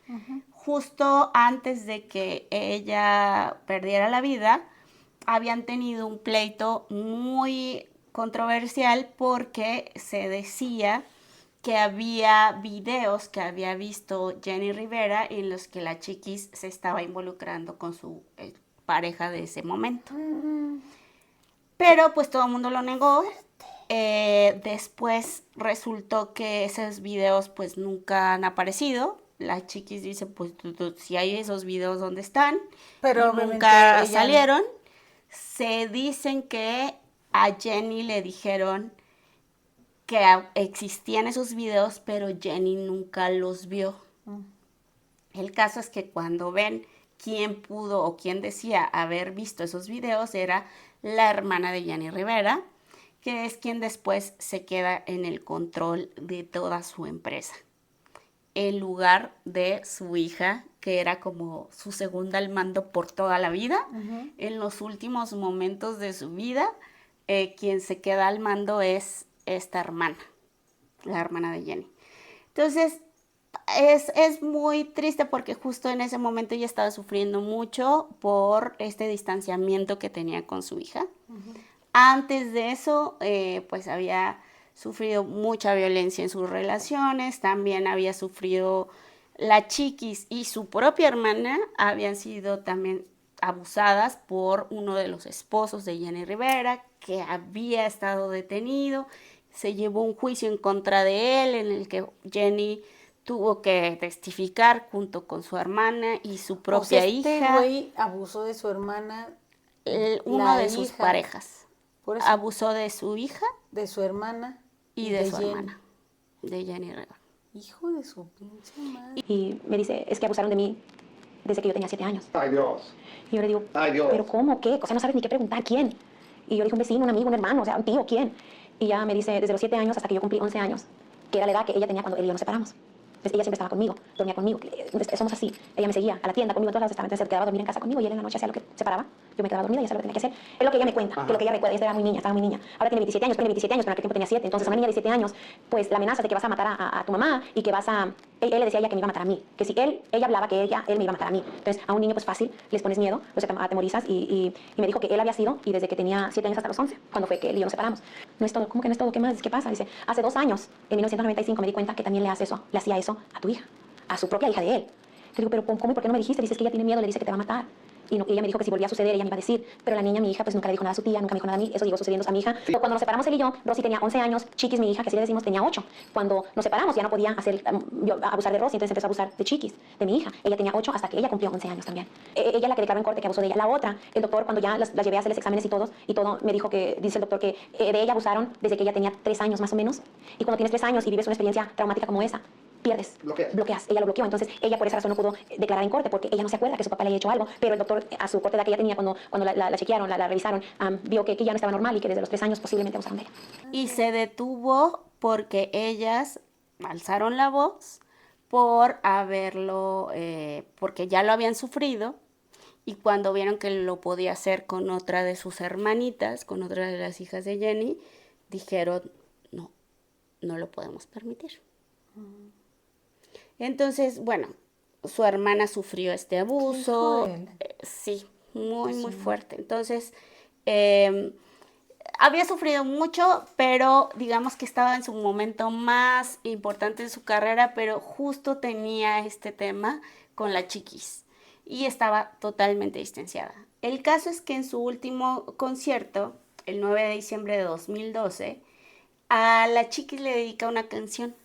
Justo antes de que ella perdiera la vida, habían tenido un pleito muy controversial porque se decía que había videos que había visto Jenny Rivera en los que la Chiquis se estaba involucrando con su pareja de ese momento. Pero pues todo el mundo lo negó. Después resultó que esos videos pues nunca han aparecido. La Chiquis dice, pues si hay esos videos, ¿dónde están? Pero nunca salieron. Se dicen que a Jenny le dijeron que existían esos videos, pero Jenny nunca los vio. El caso es que cuando ven quien pudo o quien decía haber visto esos videos era la hermana de Jenny Rivera, que es quien después se queda en el control de toda su empresa, en lugar de su hija, que era como su segunda al mando por toda la vida. En los últimos momentos de su vida, quien se queda al mando es esta hermana, la hermana de Jenny. Entonces, es muy triste porque justo en ese momento ella estaba sufriendo mucho por este distanciamiento que tenía con su hija. Antes de eso, pues había sufrido mucha violencia en sus relaciones, también había sufrido la Chiquis y su propia hermana habían sido también abusadas por uno de los esposos de Jenny Rivera, que había estado detenido. Se llevó un juicio en contra de él en el que Jenny tuvo que testificar junto con su hermana y su propia hija. Este güey abusó de su hermana. Uno de sus parejas. Abusó de su hija. De su hermana. Y de su hermana. De Jenny Rivera. Hijo de su pinche madre. Y me dice, es que abusaron de mí desde que yo tenía 7 años. Ay, Dios. Y yo le digo, Ay, Dios. ¿pero cómo? ¿Qué? O sea, no sabes ni qué preguntar. ¿ Quién? Y yo le dije, un vecino, un amigo, un hermano, o sea, un tío, ¿quién? Y ya me dice, desde los 7 años hasta que yo cumplí 11 años, que era la edad que ella tenía cuando él y yo nos separamos. Entonces ella siempre estaba conmigo, dormía conmigo, somos así. Ella me seguía a la tienda conmigo, todas las estaba, entonces se quedaba a dormir en casa conmigo y él en la noche hacía lo que se paraba. Yo me quedaba dormida y hacía lo que tenía que hacer. Es lo que ella me cuenta, que lo que ella recuerda, ella era muy niña, estaba muy niña. Ahora tiene 27 años, pero en aquel tiempo tenía 7. Entonces a una niña de 7 años, pues la amenaza de que vas a matar a tu mamá y que vas a... Él le decía a ella que me iba a matar a mí, que si ella hablaba que él me iba a matar a mí. Entonces a un niño pues fácil, les pones miedo, los atemorizas y me dijo que él había sido y desde que tenía 7 años hasta los 11, cuando fue que él y yo nos separamos. No es todo, ¿cómo que no es todo? ¿Qué más? ¿Qué pasa? Dice, hace 2 años, en 1995 me di cuenta que también le hacía eso a tu hija, a su propia hija de él. Le digo, pero ¿cómo y por qué no me dijiste? Dices que ella tiene miedo, le dice que te va a matar. Y ella me dijo que si volvía a suceder, ella me iba a decir. Pero la niña, mi hija, pues nunca le dijo nada a su tía, nunca me dijo nada a mí. Eso llegó sucediendo a mi hija. Sí. Cuando nos separamos él y yo, Rosy tenía 11 años, Chiquis, mi hija, que así le decimos, tenía 8. Cuando nos separamos ya no podía abusar de Rosy, entonces empezó a abusar de Chiquis, de mi hija. Ella tenía 8 hasta que ella cumplió 11 años también. Ella la que declaró en corte que abusó de ella. La otra, el doctor, cuando ya la llevé a hacerles exámenes y todo, me dijo que, dice el doctor, que de ella abusaron desde que ella tenía 3 años más o menos. Y cuando tienes 3 años y vives una experiencia traumática como esa, pierdes, bloqueas. Ella lo bloqueó, entonces ella por esa razón no pudo declarar en corte porque ella no se acuerda que su papá le haya hecho algo, pero el doctor a su corte de edad que ella tenía cuando la chequearon, la revisaron, vio que ya no estaba normal y que desde los 3 años posiblemente abusaron de ella. Y se detuvo porque ellas alzaron la voz por haberlo, porque ya lo habían sufrido y cuando vieron que lo podía hacer con otra de sus hermanitas, con otra de las hijas de Jenny, dijeron, no lo podemos permitir. Entonces, bueno, su hermana sufrió este abuso. Sí, muy fuerte. Entonces, había sufrido mucho, pero digamos que estaba en su momento más importante en su carrera, pero justo tenía este tema con la Chiquis y estaba totalmente distanciada. El caso es que en su último concierto, el 9 de diciembre de 2012, a la Chiquis le dedica una canción.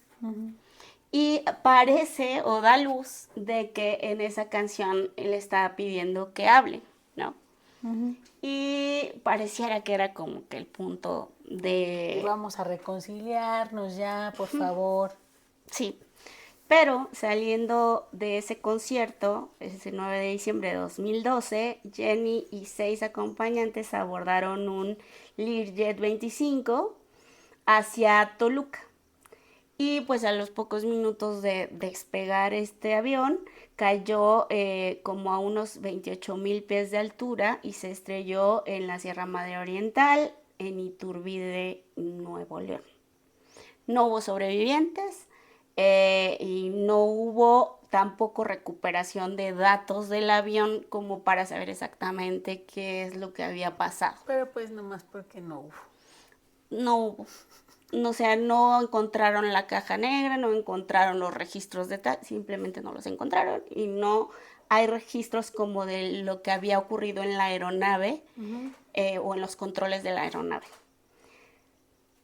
Y parece o da luz de que en esa canción él estaba pidiendo que hable, ¿no? Y pareciera que era como que el punto de... Vamos a reconciliarnos ya, por favor. Sí, pero saliendo de ese concierto, ese 9 de diciembre de 2012, Jenny y 6 acompañantes abordaron un Learjet 25 hacia Toluca. Y pues a los pocos minutos de despegar este avión, cayó como a unos 28,000 pies de altura y se estrelló en la Sierra Madre Oriental, en Iturbide, Nuevo León. No hubo sobrevivientes y no hubo tampoco recuperación de datos del avión como para saber exactamente qué es lo que había pasado. Pero pues nomás porque no hubo. No hubo. O sea, no encontraron la caja negra, no encontraron los registros de tal, simplemente no los encontraron y no hay registros como de lo que había ocurrido en la aeronave o en los controles de la aeronave.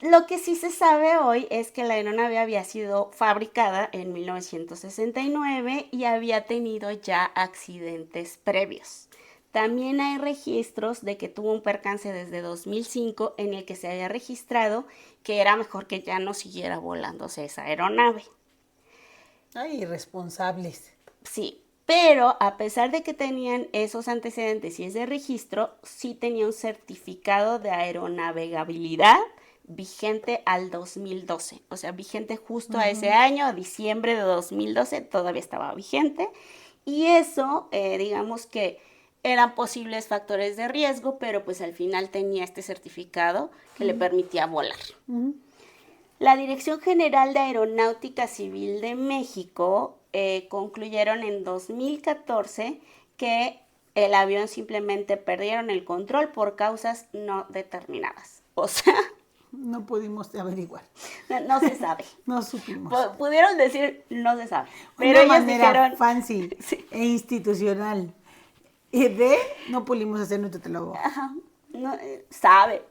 Lo que sí se sabe hoy es que la aeronave había sido fabricada en 1969 y había tenido ya accidentes previos. También hay registros de que tuvo un percance desde 2005 en el que se había registrado que era mejor que ya no siguiera volándose esa aeronave. Ay, irresponsables. Sí, Pero a pesar de que tenían esos antecedentes y ese registro, sí tenía un certificado de aeronavegabilidad vigente al 2012. O sea, vigente justo a ese año, a diciembre de 2012, todavía estaba vigente. Y eso, digamos que eran posibles factores de riesgo, pero pues al final tenía este certificado que le permitía volar. La Dirección General de Aeronáutica Civil de México concluyeron en 2014 que el avión simplemente perdieron el control por causas no determinadas. O sea, no pudimos averiguar. No se sabe. No supimos. Pudieron decir no se sabe. Pero Una ellos manera dijeron fancy sí. e institucional. Y de no pudimos hacer nuestro teléfono. Ajá. No, sabe.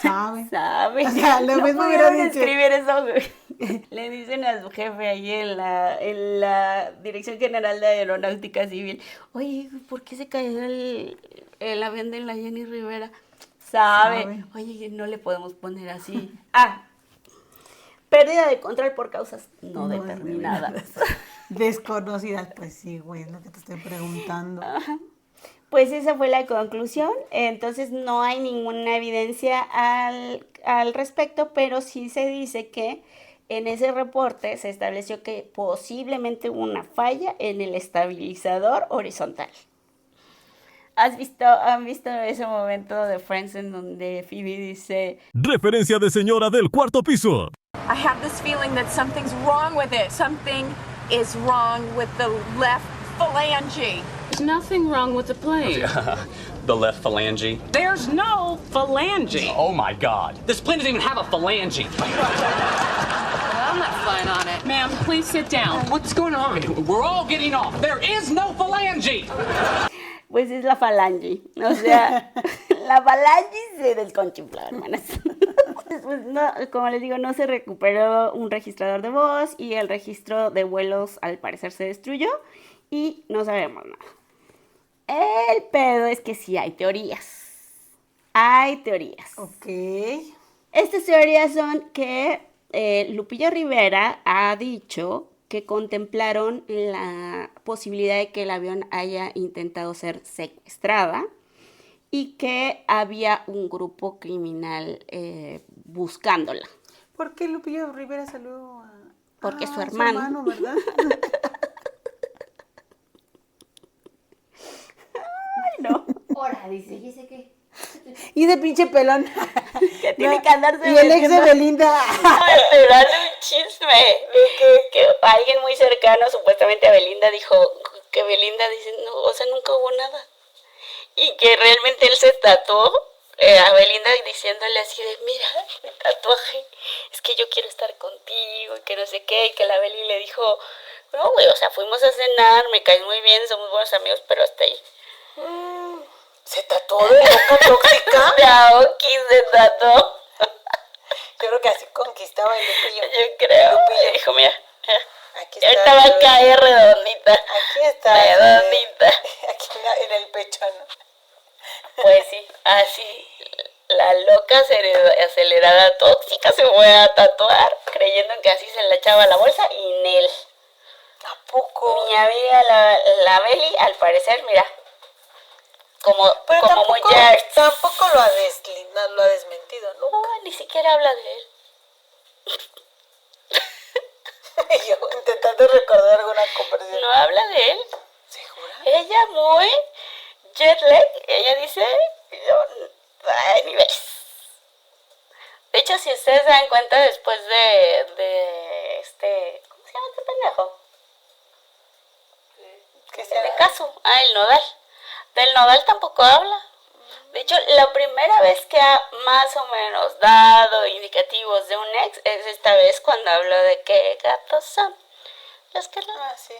Sabe. Sabe. O sea, lo no mismo hubiera pudieron dicho. escribir eso, güey. Le dicen a su jefe ahí en la Dirección General de Aeronáutica Civil, oye, ¿por qué se cayó el avión de la Jenny Rivera? Sabe. Oye, no le podemos poner así. Pérdida de control por causas no determinadas. Desconocidas, pues sí, güey, es lo que te estoy preguntando. Ajá. Pues esa fue la conclusión, entonces no hay ninguna evidencia al respecto, pero sí se dice que en ese reporte se estableció que posiblemente hubo una falla en el estabilizador horizontal. ¿Han visto ese momento de Friends en donde Phoebe dice... Referencia de señora del cuarto piso. I have this feeling that something's wrong with it. Something is wrong with the left phalange. There's nothing wrong with the plane. The left phalange. There's no phalange. Oh my God. This plane doesn't even have a phalange. I'm not flying on it. Ma'am, please sit down. What's going on? We're all getting off. There is no phalange. Pues es la falange. O sea, la falange se desconchifló, hermanas. Pues no, como les digo, no se recuperó un registrador de voz y el registro de vuelos al parecer se destruyó y no sabemos nada. El pedo es que sí hay teorías. Hay teorías. Ok. Estas teorías son que Lupillo Rivera ha dicho que contemplaron la posibilidad de que el avión haya intentado ser secuestrada y que había un grupo criminal buscándola. ¿Por qué Lupillo Rivera salió a...? Porque su hermano. Su hermano, ¿verdad? Ay, no. Ahora, dice, ¿y ese qué? Y ese pinche pelón. Que tiene que andarse Y el ex de Belinda. alterando un chisme de que alguien muy cercano supuestamente a Belinda dijo que Belinda dice, no, o sea, nunca hubo nada. Y que realmente él se tatuó a Belinda diciéndole así de, mira, mi tatuaje, es que yo quiero estar contigo y que no sé qué, y que la Beli le dijo, no, güey, o sea, fuimos a cenar, me caes muy bien, somos buenos amigos, pero hasta ahí. ¿Se tatuó de loca tóxica? La Oki se tatuó. Yo creo que así conquistaba el Lupillo. Yo creo. Lupillo. Dijo, mira, Aquí está. ahorita va a caer redondita. Aquí está. Redondita. Aquí en el pecho, ¿no? Pues sí, así la loca acelerada tóxica se fue a tatuar, creyendo que así se le echaba la bolsa y Nel. ¿A poco? Mi amiga la Beli, al parecer, mira, como muy jerks. Tampoco lo ha desmentido, ¿no? No, ni siquiera habla de él. Yo intentando recordar alguna conversación. No habla de él. ¿Segura? Ella muy jet lag, ella dice, hay niveles. De hecho, si ustedes se dan cuenta después de este, ¿cómo se llama este pendejo? De Casu, el Nodal. Del Nodal tampoco habla. De hecho, la primera vez que ha más o menos dado indicativos de un ex es esta vez cuando habló de qué gatos son los que Sí.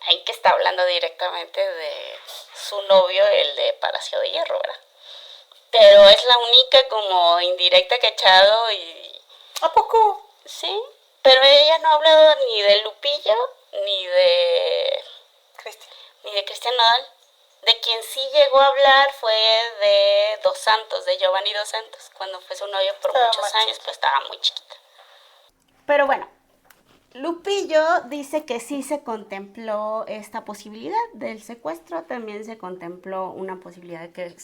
en que está hablando directamente de su novio, el de Palacio de Hierro, ¿verdad? Pero es la única como indirecta que ha echado y... ¿A poco? Sí, pero ella no ha hablado ni de Lupillo, ni de Cristian Nodal. De quien sí llegó a hablar fue de Dos Santos, de Giovanni Dos Santos, cuando fue su novio por muchos años, pero estaba muy chiquita. Pero bueno, Lupillo dice que sí se contempló esta posibilidad del secuestro, también se contempló una posibilidad de que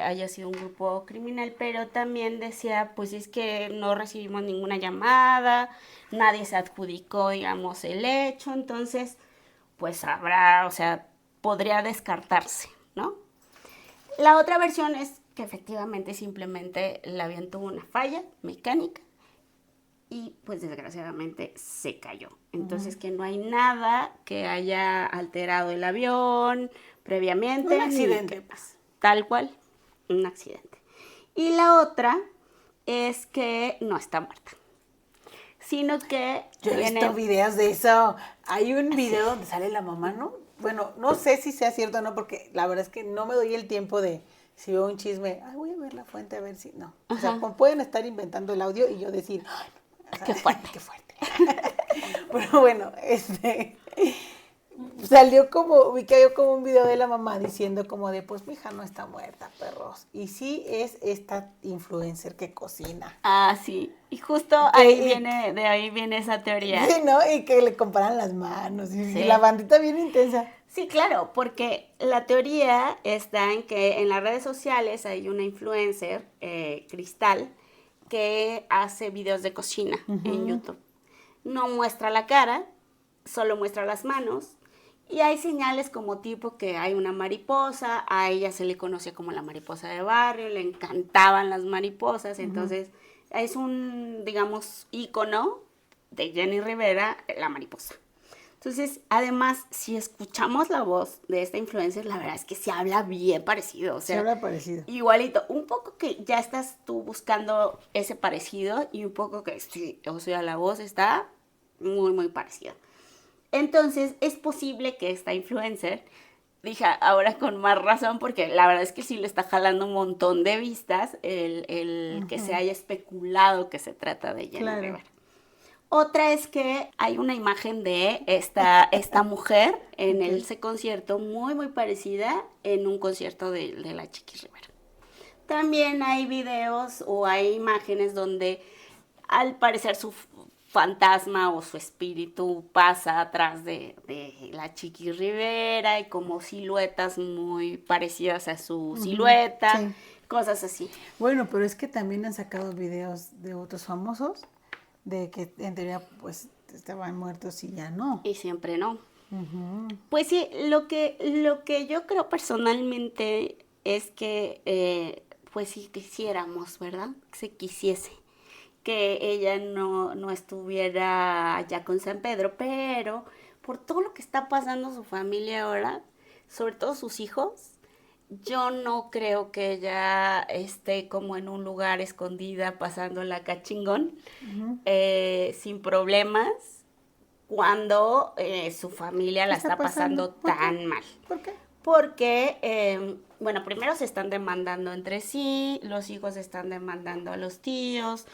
haya sido un grupo criminal, pero también decía, pues es que no recibimos ninguna llamada, nadie se adjudicó, digamos, el hecho, entonces, pues habrá, o sea, podría descartarse, ¿no? La otra versión es que efectivamente simplemente el avión tuvo una falla mecánica y pues desgraciadamente se cayó. Entonces que no hay nada que haya alterado el avión previamente. Un accidente. Tal cual, un accidente. Y la otra es que no está muerta, sino que Yo he visto videos de eso. Hay un video donde sale la mamá, ¿no? Bueno, no sé si sea cierto o no, porque la verdad es que no me doy el tiempo de, si veo un chisme, voy a ver la fuente a ver si, no. O sea, pueden estar inventando el audio y yo decir, ay, o sea, qué fuerte. Qué fuerte. Pero bueno, salió como, vi que había como un video de la mamá diciendo como de, pues mi hija no está muerta, perros. Y sí es esta influencer que cocina. Ah, sí. Y justo de ahí viene esa teoría. Sí, ¿no? Y que le comparan las manos y la bandita bien intensa. Sí, claro, porque la teoría está en que en las redes sociales hay una influencer, Cristal, que hace videos de cocina en YouTube. No muestra la cara, solo muestra las manos. Y hay señales como tipo que hay una mariposa, a ella se le conoce como la mariposa de barrio, le encantaban las mariposas, entonces es un, digamos, ícono de Jenny Rivera, la mariposa. Entonces, además, si escuchamos la voz de esta influencer, la verdad es que se habla bien parecido. O sea, se habla parecido. Igualito. Un poco que ya estás tú buscando ese parecido y un poco que sí, o sea, la voz está muy, muy parecida. Entonces, es posible que esta influencer, dije ahora con más razón, porque la verdad es que sí le está jalando un montón de vistas el que se haya especulado que se trata de Jenny Rivera. Otra es que hay una imagen de esta mujer en ese concierto muy, muy parecida en un concierto de la Chiquis Rivera. También hay videos o hay imágenes donde al parecer su fantasma o su espíritu pasa atrás de la Chiquis Rivera y como siluetas muy parecidas a su silueta, cosas así. Bueno, pero es que también han sacado videos de otros famosos de que en teoría pues estaban muertos y ya no. Y siempre no. Pues sí, lo que yo creo personalmente es que pues si quisiéramos, ¿verdad? Se quisiese que ella no estuviera ya con San Pedro, pero por todo lo que está pasando su familia ahora, sobre todo sus hijos, yo no creo que ella esté como en un lugar escondida pasándola cachingón, sin problemas, cuando su familia la está pasando tan mal. ¿Por qué? Porque, bueno, primero se están demandando entre sí, los hijos están demandando a los tíos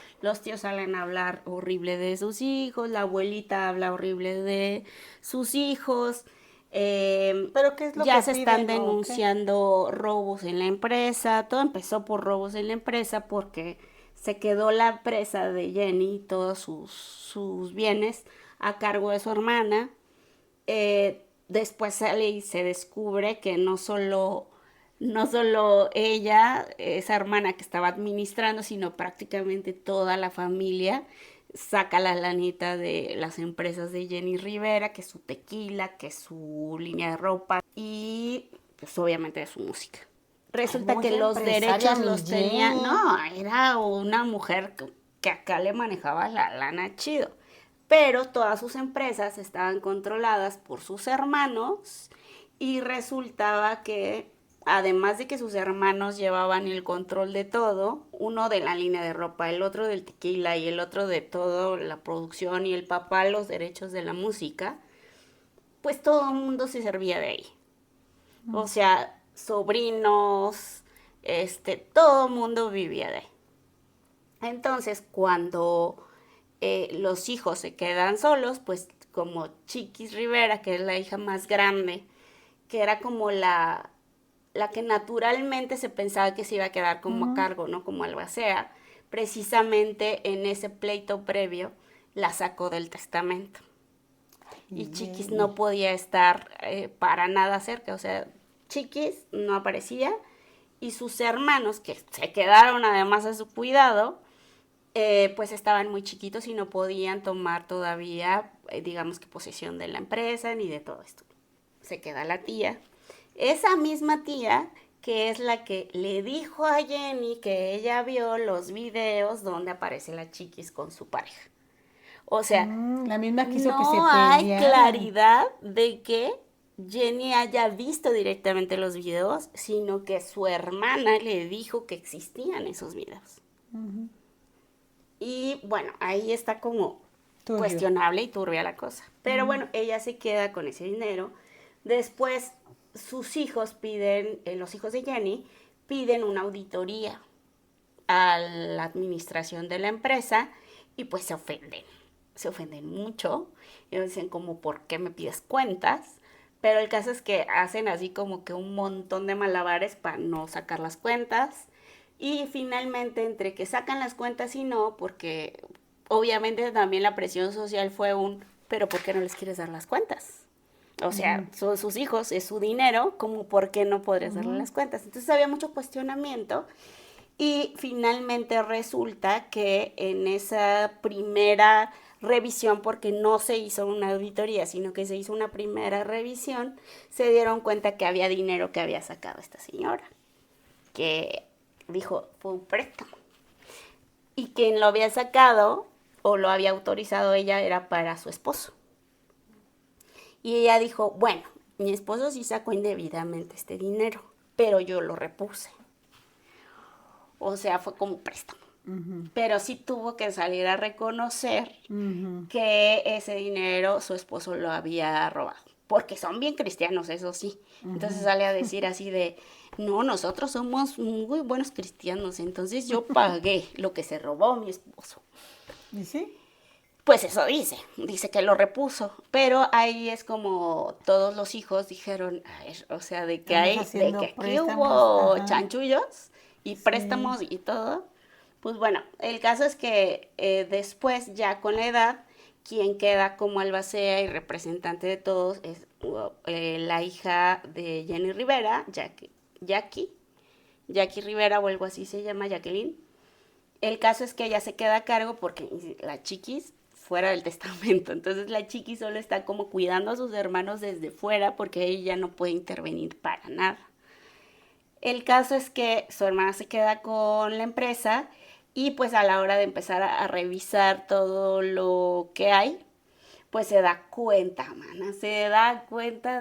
salen a hablar horrible de sus hijos, la abuelita habla horrible de sus hijos. ¿Pero qué es lo ya que se piden, están denunciando robos en la empresa, todo empezó por robos en la empresa porque se quedó la empresa de Jenny, todos sus bienes a cargo de su hermana. Después sale y se descubre que no solo ella, esa hermana que estaba administrando, sino prácticamente toda la familia saca la lanita de las empresas de Jenny Rivera, que es su tequila, que es su línea de ropa y pues obviamente de su música. Resulta que los derechos los tenía, no, era una mujer que acá le manejaba la lana chido. Pero todas sus empresas estaban controladas por sus hermanos y resultaba que, además de que sus hermanos llevaban el control de todo, uno de la línea de ropa, el otro del tequila y el otro de todo la producción y el papá los derechos de la música, pues todo el mundo se servía de ahí. O sea, sobrinos, todo el mundo vivía de ahí. Entonces, cuando los hijos se quedan solos, pues como Chiquis Rivera, que es la hija más grande, que era como la que naturalmente se pensaba que se iba a quedar como a cargo, ¿no? Como albacea, precisamente en ese pleito previo la sacó del testamento. y Chiquis no podía estar para nada cerca, o sea, Chiquis no aparecía y sus hermanos, que se quedaron además a su cuidado, pues estaban muy chiquitos y no podían tomar todavía, digamos que posesión de la empresa ni de todo esto. Se queda la tía. Esa misma tía que es la que le dijo a Jenny que ella vio los videos donde aparece la Chiquis con su pareja. O sea, la misma que hizo no que se hay pelearan. claridad de que Jenny haya visto directamente los videos, sino que su hermana le dijo que existían esos videos. Y bueno, ahí está como Turbio. cuestionable y turbia la cosa. Pero bueno, ella se queda con ese dinero. Después, sus hijos piden, los hijos de Jenny, piden una auditoría a la administración de la empresa y pues se ofenden mucho. Y dicen como, ¿por qué me pides cuentas? Pero el caso es que hacen así como que un montón de malabares para no sacar las cuentas. Y finalmente, entre que sacan las cuentas y no, porque obviamente también la presión social fue ¿pero por qué no les quieres dar las cuentas? O sea, son sus hijos, es su dinero, como ¿por qué no podrías darle las cuentas? Entonces había mucho cuestionamiento y finalmente resulta que en esa primera revisión, porque no se hizo una auditoría, sino que se hizo una primera revisión, se dieron cuenta que había dinero que había sacado esta señora, que dijo, fue un préstamo. Y quien lo había sacado o lo había autorizado ella era para su esposo. Y ella dijo, bueno, mi esposo sí sacó indebidamente este dinero, pero yo lo repuse. O sea, fue como préstamo. Pero sí tuvo que salir a reconocer que ese dinero su esposo lo había robado. Porque son bien cristianos, eso sí. Entonces sale a decir así de, no, nosotros somos muy buenos cristianos, entonces yo pagué lo que se robó mi esposo. ¿Y sí? Pues eso dice que lo repuso, pero ahí es como todos los hijos dijeron, a ver, o sea, de que aquí hubo chanchullos y préstamos y todo. Pues bueno, el caso es que después ya con la edad, quien queda como albacea y representante de todos es la hija de Jenny Rivera, Jackie Rivera o algo así se llama, Jacqueline. El caso es que ella se queda a cargo porque la Chiquis fuera del testamento. Entonces la Chiquis solo está como cuidando a sus hermanos desde fuera porque ella no puede intervenir para nada. El caso es que su hermana se queda con la empresa y pues a la hora de empezar a revisar todo lo que hay, pues se da cuenta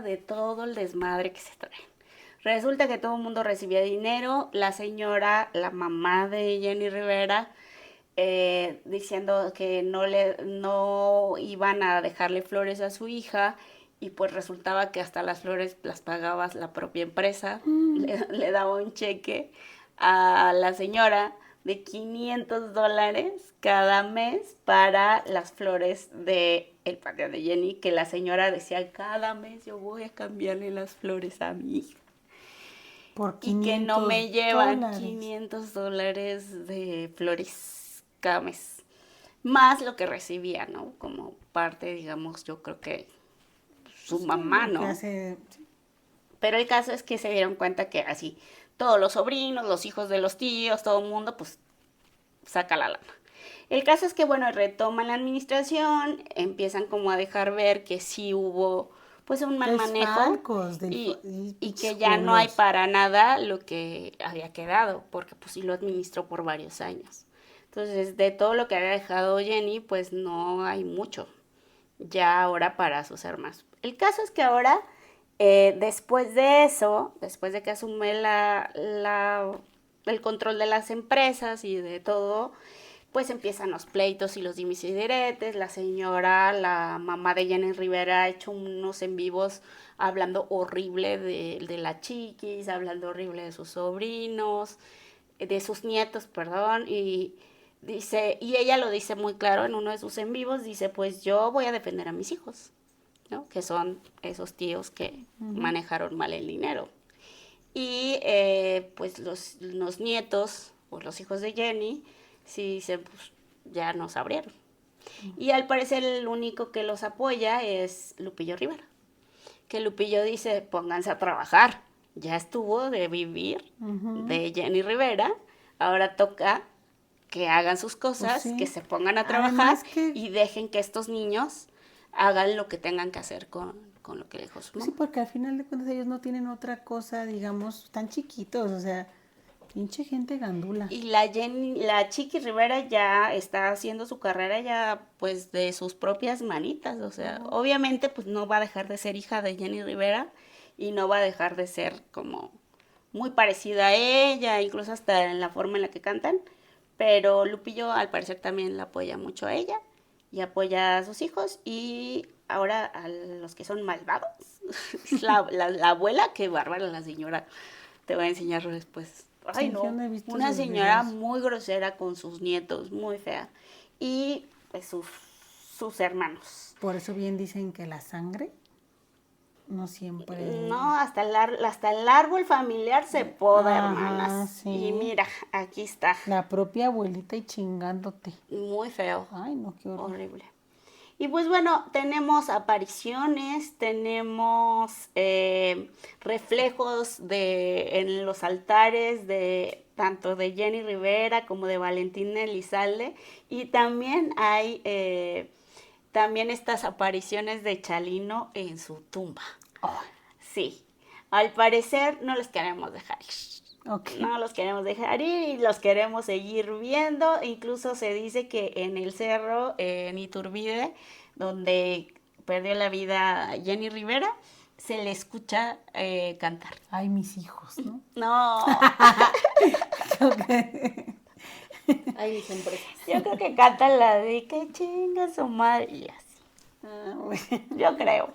de todo el desmadre que se trae. Resulta que todo el mundo recibía dinero, la señora, la mamá de Jenny Rivera, diciendo que no iban a dejarle flores a su hija y pues resultaba que hasta las flores las pagaba la propia empresa, le daba un cheque a la señora de $500 cada mes para las flores del patio de Jenny, que la señora decía, cada mes yo voy a cambiarle las flores a mi hija. Por y que no me llevan $500 de flores cada mes, más lo que recibía, ¿no? Como parte, digamos, yo creo que su mamá, ¿no? Pero el caso es que se dieron cuenta que así, todos los sobrinos, los hijos de los tíos, todo el mundo, pues, saca la lana. El caso es que, bueno, retoman la administración, empiezan como a dejar ver que sí hubo pues un mal manejo y que ya no hay para nada lo que había quedado, porque pues sí lo administró por varios años. Entonces, de todo lo que había dejado Jenny, pues no hay mucho ya ahora para sus hermanos. El caso es que ahora, después de eso, después de que asume el control de las empresas y de todo, pues empiezan los pleitos y los dimes y diretes. La señora, la mamá de Jenny Rivera, ha hecho unos en vivos hablando horrible de la Chiquis, hablando horrible de sus sobrinos, de sus nietos, perdón, y dice, y ella lo dice muy claro en uno de sus en vivos, dice, pues yo voy a defender a mis hijos, ¿no? Que son esos tíos que manejaron mal el dinero. Y pues los nietos, o los hijos de Jenny, sí dicen, pues ya nos abrieron. Y al parecer el único que los apoya es Lupillo Rivera. Que Lupillo dice, pónganse a trabajar. Ya estuvo de vivir de Jenny Rivera. Ahora toca que hagan sus cosas, Pues sí. que se pongan a trabajar Además que- y dejen que estos niños hagan lo que tengan que hacer con lo que dejó su mamá. Sí, porque al final de cuentas ellos no tienen otra cosa, digamos, tan chiquitos, o sea, pinche gente gandula. Y la Chiqui Rivera ya está haciendo su carrera ya pues de sus propias manitas, o sea, obviamente pues no va a dejar de ser hija de Jenny Rivera y no va a dejar de ser como muy parecida a ella, incluso hasta en la forma en la que cantan, pero Lupillo al parecer también la apoya mucho a ella y apoya a sus hijos y ahora a los que son malvados, la abuela, qué bárbara la señora, te voy a enseñar después. Ay, Sí, no, yo no he visto una sus señora videos. muy grosera con sus nietos, muy fea. Y pues sus hermanos. Por eso bien dicen que la sangre no siempre... No, hasta el árbol familiar se poda, Ajá, hermanas. sí. Y mira, aquí está. La propia abuelita y chingándote. Muy feo. Ay, no, qué horror. Horrible. Y pues bueno, tenemos apariciones, tenemos reflejos en los altares de tanto de Jenny Rivera como de Valentina Elizalde, y también hay también estas apariciones de Chalino en su tumba. Sí, al parecer no les queremos dejar ir. Ok. No los queremos dejar ir y los queremos seguir viendo. Incluso se dice que en el cerro, en Iturbide, donde perdió la vida Jenny Rivera, se le escucha cantar. Ay, mis hijos, ¿no? No, Ay, mis empresas. yo creo que canta la de que chinga su madre y así. Ah, bueno. Yo creo.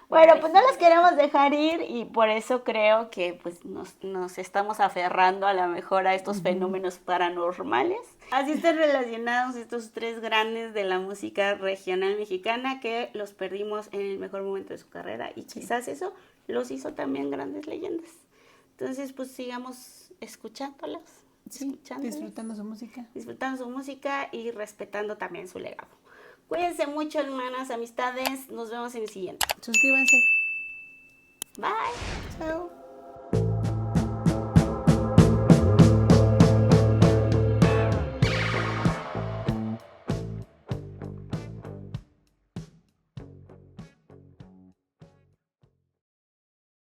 Bueno, pues no las queremos dejar ir y por eso creo que pues nos estamos aferrando a lo mejor a estos fenómenos paranormales. Así están relacionados estos tres grandes de la música regional mexicana que los perdimos en el mejor momento de su carrera y quizás eso los hizo también grandes leyendas. Entonces pues sigamos escuchándolas, Sí, disfrutando su música. disfrutando su música y respetando también su legado. Cuídense mucho, hermanas, amistades. Nos vemos en el siguiente. Suscríbanse. Bye. Chao.